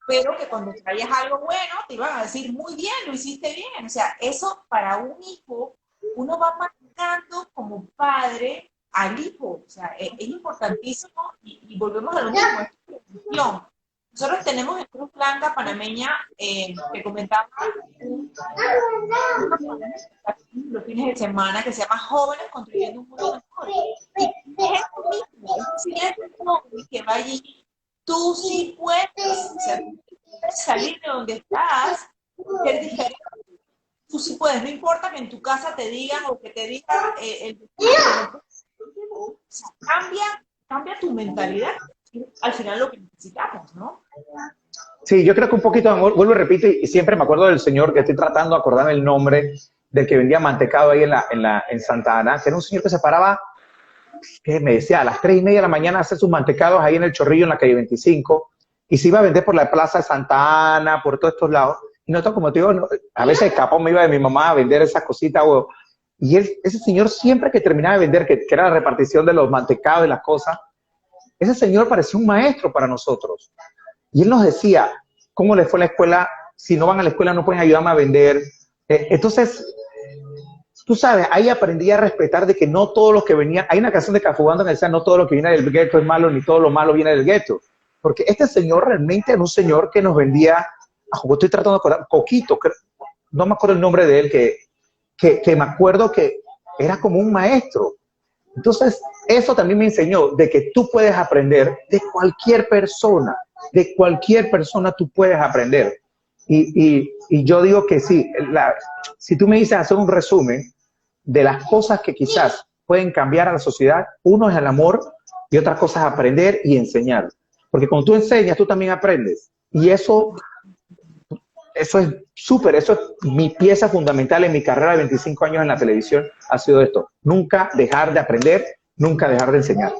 pero que cuando traías algo bueno te iban a decir, muy bien, lo hiciste bien. O sea, eso para un hijo, uno va marcando como padre al hijo. O sea, es importantísimo y volvemos a lo mismo, es prevención. Nosotros tenemos en Cruz Blanca Panameña, que comentaba, los fines de semana que se llama Jóvenes Construyendo un Mundo Mejor. Y es lo mismo, si eres un joven que va allí, tú sí puedes, o sea, tú puedes salir de donde estás, ser diferente. Tú sí puedes, no importa que en tu casa te digan o que te digan o sea, cambia tu mentalidad. Al final lo que necesitamos, ¿no? Sí, yo creo que un poquito, vuelvo y repito, y siempre me acuerdo del señor que estoy tratando de acordarme el nombre, del que vendía mantecado ahí en Santa Ana, que era un señor que se paraba, que me decía, a las 3:30 de la mañana hacer sus mantecados ahí en el Chorrillo, en la calle 25, y se iba a vender por la plaza de Santa Ana, por todos estos lados. Y nosotros, como te digo, a veces escapó, me iba de mi mamá a vender esas cositas, y ese señor siempre que terminaba de vender, que era la repartición de los mantecados y las cosas, ese señor parecía un maestro para nosotros. Y él nos decía, ¿cómo les fue en la escuela? Si no van a la escuela no pueden ayudarme a vender. Entonces, tú sabes, ahí aprendí a respetar de que no todos los que venían, hay una canción de Cafubando que decía, no todo lo que viene del gueto es malo, ni todo lo malo viene del gueto. Porque este señor realmente era un señor que nos vendía, estoy tratando de acordar, Coquito, no me acuerdo el nombre de él, que me acuerdo que era como un maestro. Entonces, eso también me enseñó de que tú puedes aprender de cualquier persona tú puedes aprender. Y yo digo que sí, si tú me dices hacer un resumen de las cosas que quizás pueden cambiar a la sociedad, uno es el amor y otra cosa es aprender y enseñar. Porque cuando tú enseñas, tú también aprendes. Y eso es súper, eso es mi pieza fundamental en mi carrera de 25 años en la televisión, ha sido esto. Nunca dejar de aprender, nunca dejar de enseñar.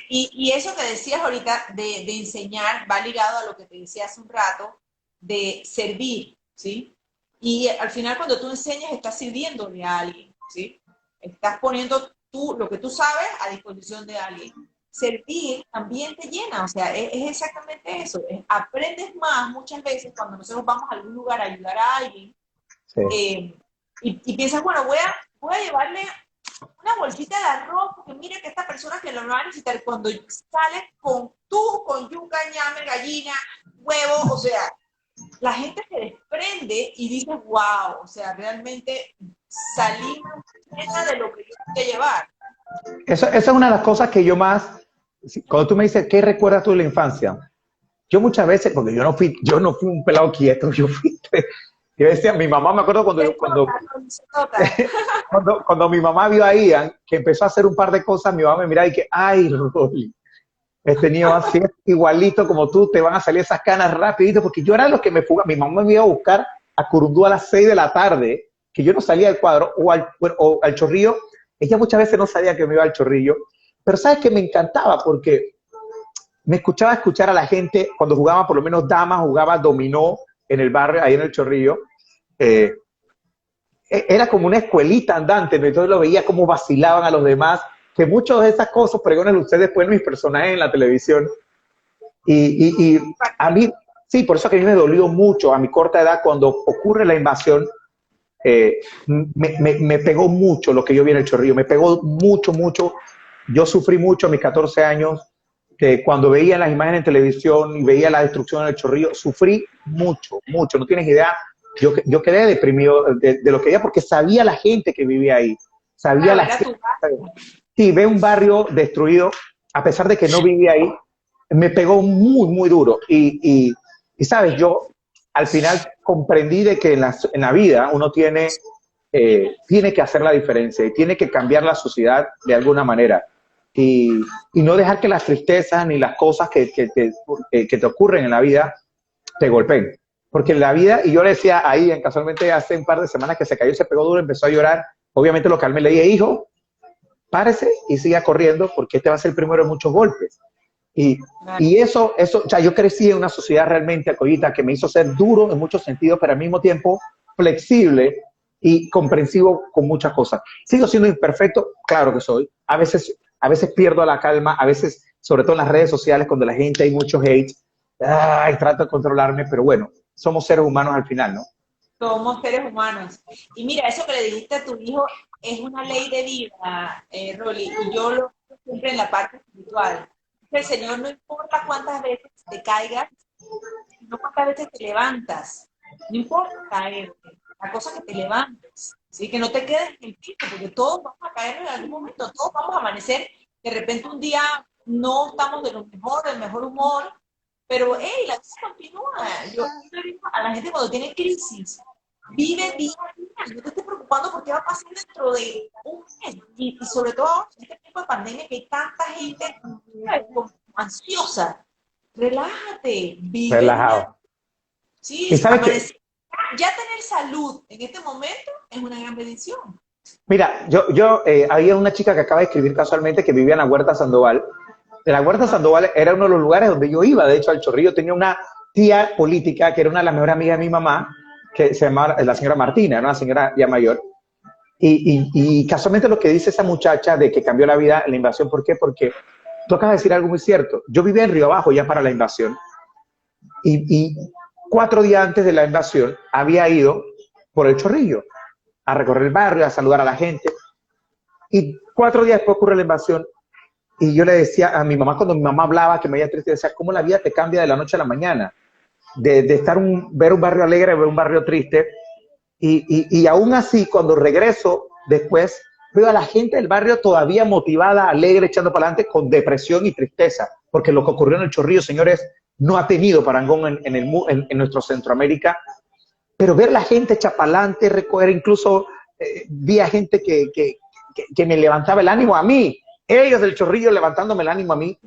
Y eso que decías ahorita de enseñar va ligado a lo que te decía hace un rato, de servir, ¿sí? Y al final cuando tú enseñas estás sirviéndole a alguien, ¿sí? Estás poniendo lo que tú sabes a disposición de alguien. Servir también te llena, o sea, es exactamente eso. Aprendes más muchas veces cuando nosotros vamos a algún lugar a ayudar a alguien, sí. Y piensas, bueno, voy a llevarle una bolsita de arroz, porque mire que esta persona que lo va a necesitar, cuando sales con yuca, ñame, gallina, huevo, o sea, la gente se desprende y dice, wow, o sea, realmente salimos llena de lo que yo hay que llevar. Esa es una de las cosas que yo más, cuando tú me dices, ¿qué recuerdas tú de la infancia? Yo muchas veces, porque yo no fui un pelado quieto, yo decía, mi mamá, me acuerdo cuando mi mamá vio a Ian, que empezó a hacer un par de cosas, mi mamá me miraba y que, ay, Rolly, este niño así es igualito como tú, te van a salir esas canas rapidito, porque yo era los que me fugaba. Mi mamá me iba a buscar a Curundú a las 6 de la tarde, que yo no salía del cuadro, o al Chorrillo. Ella muchas veces no sabía que me iba al Chorrillo, pero sabes que me encantaba porque me escuchaba escuchar a la gente cuando jugaba, por lo menos damas, jugaba dominó en el barrio, ahí en el Chorrillo. Eh, Era como una escuelita andante, ¿no? Entonces lo veía como vacilaban a los demás, que muchas de esas cosas pregonan ustedes después en mis personajes en la televisión. Y a mí, sí, por eso que a mí me dolió mucho a mi corta edad cuando ocurre la invasión. Me pegó mucho lo que yo vi en el Chorrillo, me pegó mucho, mucho. Yo sufrí mucho a mis 14 años, que cuando veía las imágenes en televisión y veía la destrucción en el Chorrillo, sufrí mucho, mucho, no tienes idea. Yo quedé deprimido de lo que veía porque sabía la gente que vivía ahí, sabía Claro, la era tu gente. barrio. Sí, ve un barrio destruido, a pesar de que no vivía ahí, me pegó muy, muy duro. Y sabes, yo al final comprendí de que en la vida uno tiene que hacer la diferencia y tiene que cambiar la sociedad de alguna manera. Y no dejar que las tristezas ni las cosas que te ocurren en la vida te golpeen. Porque en la vida, y yo le decía ahí, casualmente hace un par de semanas que se cayó, se pegó duro, empezó a llorar. Obviamente lo calmé, le dije, hijo, párese y siga corriendo porque este va a ser el primero de muchos golpes. Y, Claro. y o sea, yo crecí en una sociedad realmente acollida que me hizo ser duro en muchos sentidos, pero al mismo tiempo flexible y comprensivo con muchas cosas. ¿Sigo siendo imperfecto? Claro que soy. A veces pierdo la calma, a veces, sobre todo en las redes sociales, cuando la gente hay mucho hate, trato de controlarme, pero bueno, somos seres humanos al final, ¿no? Somos seres humanos. Y mira, eso que le dijiste a tu hijo es una ley de vida, Rolly, y yo lo veo siempre en la parte espiritual. El Señor no importa cuántas veces te caigas, sino cuántas veces te levantas. No importa caerte, la cosa es que te levantes, ¿sí? Que no te quedes en el piso, porque todos vamos a caer en algún momento, todos vamos a amanecer. De repente un día no estamos de lo mejor, del mejor humor, pero hey, la vida continúa. Yo le digo a la gente cuando tiene crisis, vive día a día, no te estés preocupando por qué va a pasar dentro de un mes. Y sobre todo en este tiempo de pandemia que hay tanta gente como ansiosa. Relájate, vive día. Relajado. Y Sí, sabes que, amanecer. Ya tener salud en este momento es una gran bendición. mira, había una chica que acaba de escribir casualmente que vivía en la Huerta Sandoval. La Huerta Ajá. Sandoval era uno de los lugares donde yo iba, de hecho, al Chorrillo. Tenía una tía política que era una de las mejores amigas de mi mamá, que se llamaba la señora Martina, ¿no? Una señora ya mayor. Y casualmente lo que dice esa muchacha de que cambió la vida en la invasión, ¿por qué? Porque tú acabas de decir algo muy cierto. Yo vivía en Río Abajo ya para la invasión y 4 días antes de la invasión había ido por el Chorrillo a recorrer el barrio, a saludar a la gente. Y 4 días después ocurre la invasión y yo le decía a mi mamá, cuando mi mamá hablaba, que me veía triste, decía, ¿cómo la vida te cambia de la noche a la mañana? De ver un barrio alegre, ver un barrio triste. Y aún así, cuando regreso después, veo a la gente del barrio todavía motivada, alegre, echando para adelante, con depresión y tristeza, porque lo que ocurrió en el Chorrillo, señores, no ha tenido parangón en nuestro Centroamérica, pero ver la gente echa para adelante, recoger, incluso vi a gente que me levantaba el ánimo a mí, ellos del Chorrillo levantándome el ánimo a mí,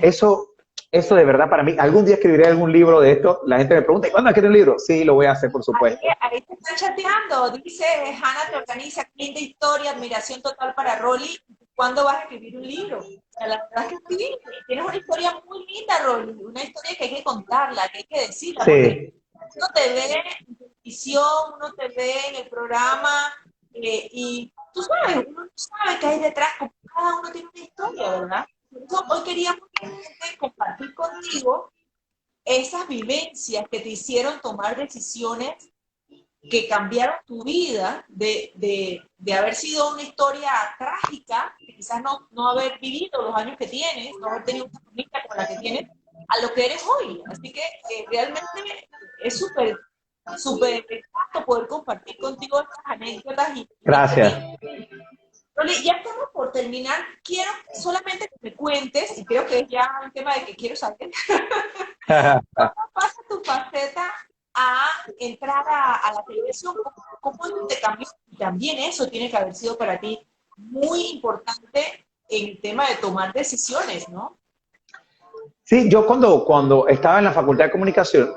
eso, eso de verdad para mí, algún día escribiré algún libro de esto, la gente me pregunta, ¿cuándo escribir un libro? Sí, lo voy a hacer, por Ahí, supuesto. ahí te están chateando, dice Hanna te organiza, linda historia, admiración total para Rolly. ¿Cuándo vas a escribir un libro? O sea, la verdad es que sí, tienes una historia muy linda, Rolly, una historia que hay que contarla, que hay que decirla, porque Sí, uno te ve en televisión, uno te ve en el programa, y tú sabes, uno no sabe qué hay detrás, porque cada uno tiene una historia, ¿verdad? Por eso hoy queríamos compartir contigo esas vivencias que te hicieron tomar decisiones que cambiaron tu vida de haber sido una historia trágica, que quizás no haber vivido los años que tienes, no haber tenido una familia como la que tienes, a lo que eres hoy. Así que realmente es súper, súper exacto poder compartir contigo estas anécdotas y gracias. experiencias. Loli, ya estamos por terminar. Quiero solamente que me cuentes, y creo que es ya un tema de que quiero saber, ¿cómo pasa tu faceta a entrar a la televisión? ¿Cómo te cambió? Y también eso tiene que haber sido para ti muy importante en el tema de tomar decisiones, ¿no? Sí, yo cuando estaba en la Facultad de Comunicación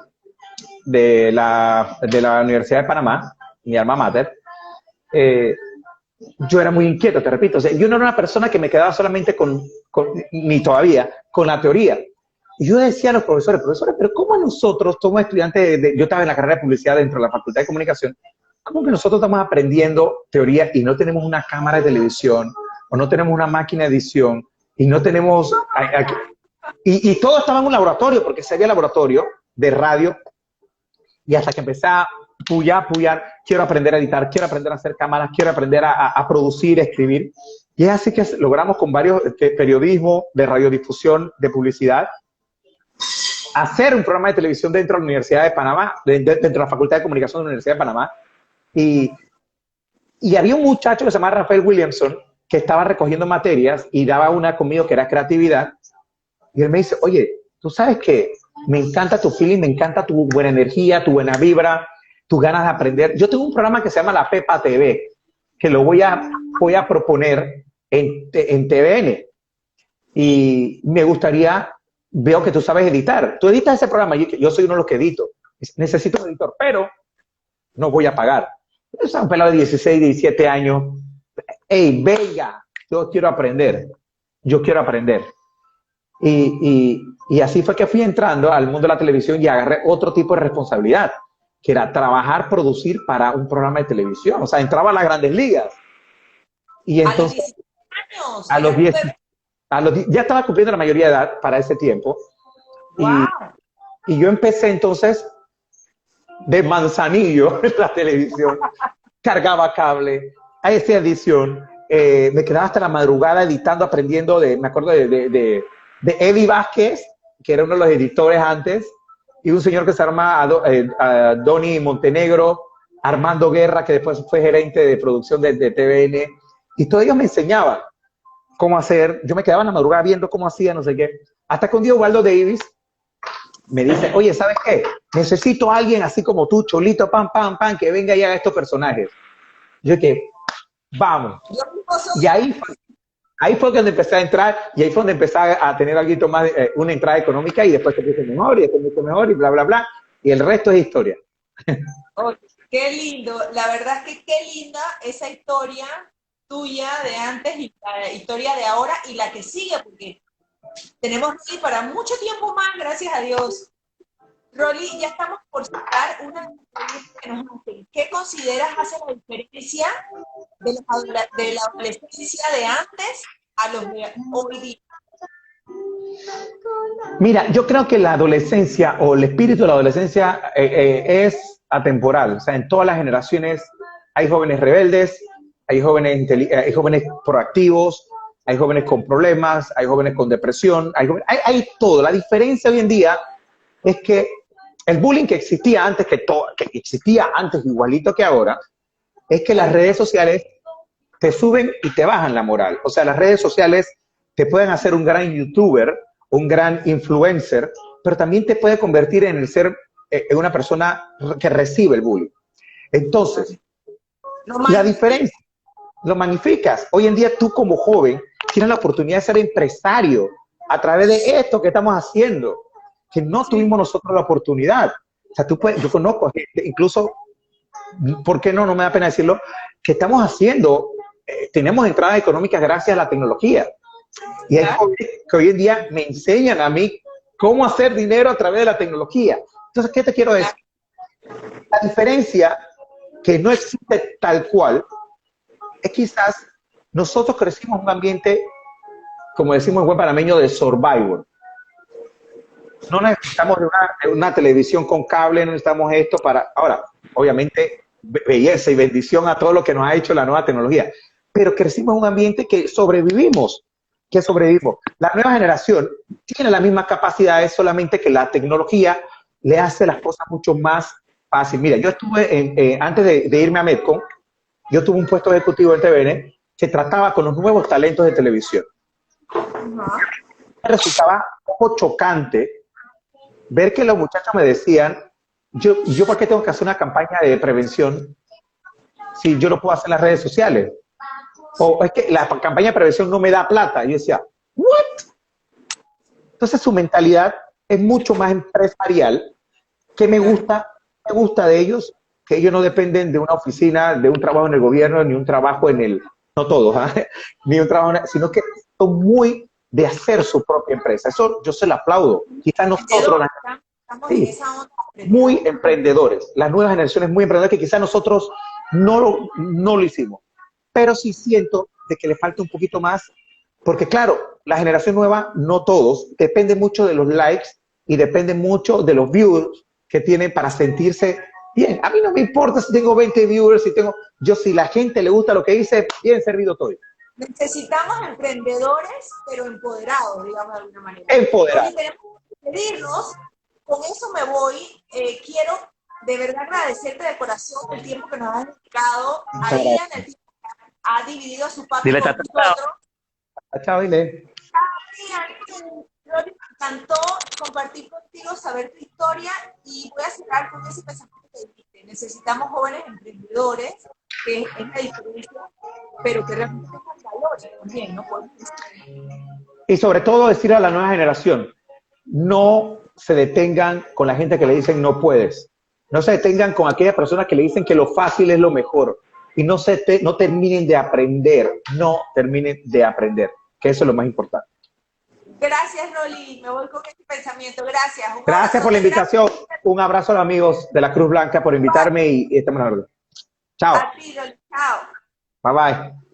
de la Universidad de Panamá, mi alma mater, eh, yo era muy inquieto, te repito. O sea, yo no era una persona que me quedaba solamente ni todavía, con la teoría. Y yo decía a los profesores, pero ¿cómo nosotros, somos estudiantes, yo estaba en la carrera de publicidad dentro de la Facultad de Comunicación, ¿cómo que nosotros estamos aprendiendo teoría y no tenemos una cámara de televisión o no tenemos una máquina de edición y no tenemos... Y todo estaba en un laboratorio, porque se había laboratorio de radio, y hasta que empecé a puyar, quiero aprender a editar, quiero aprender a hacer cámaras, quiero aprender a producir, a escribir. Y es así que logramos con varios periodismo, de radiodifusión, de publicidad, hacer un programa de televisión dentro de la Universidad de Panamá, dentro de la Facultad de Comunicación de la Universidad de Panamá. Y había un muchacho que se llama Rafael Williamson, que estaba recogiendo materias y daba una conmigo que era creatividad. Y él me dice, oye, tú sabes que me encanta tu feeling, me encanta tu buena energía, tu buena vibra, tus ganas de aprender. Yo tengo un programa que se llama La Pepa TV, que lo voy a proponer en TVN. Y me gustaría, veo que tú sabes editar. Tú editas ese programa, yo soy uno de los que edito. Necesito un editor, pero no voy a pagar. Es un pelado de 16, 17 años. Hey, venga, yo quiero aprender. Yo quiero aprender. Y así fue que fui entrando al mundo de la televisión y agarré otro tipo de responsabilidad, que era trabajar, producir para un programa de televisión. O sea, entraba a las grandes ligas. Y entonces, a los 10 años, ya estaba cumpliendo la mayoría de edad para ese tiempo. Wow. Y yo empecé entonces de manzanillo en la televisión, cargaba cable, hacía edición, me quedaba hasta la madrugada editando, aprendiendo me acuerdo de Eddie Vázquez, que era uno de los editores antes, y un señor que se llama Donny Montenegro, Armando Guerra, que después fue gerente de producción de TVN, y todos ellos me enseñaban cómo hacer. Yo me quedaba en la madrugada viendo cómo hacía, no sé qué, hasta que un día Waldo Davis me dice, oye, ¿sabes qué? Necesito a alguien así como tú, Cholito, pam, pam, pam, que venga y haga estos personajes. Yo dije, vamos. Y ahí fue donde empecé a entrar, y ahí fue donde empecé a tener algo más, una entrada económica, y después te puse mejor, y después mucho mejor, y bla, bla, bla. Y el resto es historia. Oh, qué lindo. La verdad es que qué linda esa historia tuya de antes y la historia de ahora y la que sigue, porque tenemos para mucho tiempo más, gracias a Dios. Rolly, ya estamos por sacar una pregunta que nos hacen. ¿Qué consideras hace la diferencia de la adolescencia de antes a los de hoy día? Mira, yo creo que la adolescencia o el espíritu de la adolescencia es atemporal. O sea, en todas las generaciones hay jóvenes rebeldes, hay jóvenes proactivos, hay jóvenes con problemas, hay jóvenes con depresión, hay todo. La diferencia hoy en día es que el bullying que existía antes, que existía antes igualito que ahora, es que las redes sociales te suben y te bajan la moral. O sea, las redes sociales te pueden hacer un gran youtuber, un gran influencer, pero también te puede convertir en en una persona que recibe el bullying. Entonces, la diferencia, lo magnificas. Hoy en día tú como joven tienes la oportunidad de ser empresario a través de esto que estamos haciendo, que no tuvimos nosotros la oportunidad. O sea, yo conozco gente, incluso, ¿por qué no? No me da pena decirlo, que estamos haciendo, tenemos entradas económicas gracias a la tecnología. Y hay jóvenes que hoy en día me enseñan a mí cómo hacer dinero a través de la tecnología. Entonces, ¿qué te quiero decir? La diferencia que no existe tal cual es quizás nosotros crecimos en un ambiente, como decimos en buen panameño, de survival. No necesitamos de una televisión con cable, no necesitamos esto para... Ahora, obviamente, belleza y bendición a todo lo que nos ha hecho la nueva tecnología. Pero crecimos en un ambiente que sobrevivimos. La nueva generación tiene las mismas capacidades, solamente que la tecnología le hace las cosas mucho más fáciles. Mira, yo estuve, antes de irme a Medcon, yo tuve un puesto ejecutivo en TVN que trataba con los nuevos talentos de televisión. Me resultaba un poco chocante ver que los muchachos me decían, yo ¿por qué tengo que hacer una campaña de prevención si yo lo puedo hacer en las redes sociales? O es que la campaña de prevención no me da plata. Y yo decía, ¿what? Entonces su mentalidad es mucho más empresarial, que me gusta de ellos, que ellos no dependen de una oficina, de un trabajo en el gobierno, ni un trabajo no todos, ¿eh? Ni un trabajo, sino que son muy de hacer su propia empresa. Eso yo se lo aplaudo. Quizás nosotros, Estamos en sí, esa onda. muy emprendedores, las nuevas generaciones muy emprendedoras que quizás nosotros no lo hicimos. Pero sí siento de que le falta un poquito más, porque claro, la generación nueva, no todos, depende mucho de los likes y depende mucho de los views que tienen para sentirse bien. A mí no me importa si tengo 20 viewers, si la gente le gusta lo que hice, bien servido estoy. Necesitamos emprendedores, pero empoderados, digamos de alguna manera. Empoderado. Oye, tenemos que despedirnos. Con eso me voy. Quiero de verdad agradecerte de corazón el tiempo que nos has dedicado. A Ian, el tiempo que ha dividido a su papi Dile con chao, chao. nosotros. Chao, Ile. Ian, me encantó compartir contigo, saber tu historia y voy a cerrar con ese pensamiento que dijiste. Necesitamos jóvenes emprendedores, que es la diferencia, pero que realmente tengan valores también, ¿no? Y sobre todo decir a la nueva generación, no se detengan con la gente que le dicen no puedes. No se detengan con aquellas personas que le dicen que lo fácil es lo mejor. Y no terminen de aprender, no terminen de aprender, que eso es lo más importante. Gracias, Noli. Me voy con este pensamiento. Gracias. Un Gracias por la abrazote grande. invitación. Un abrazo a los amigos de la Cruz Blanca por invitarme y estamos en orden. Chao. A ti, Noli. Chao. Bye bye.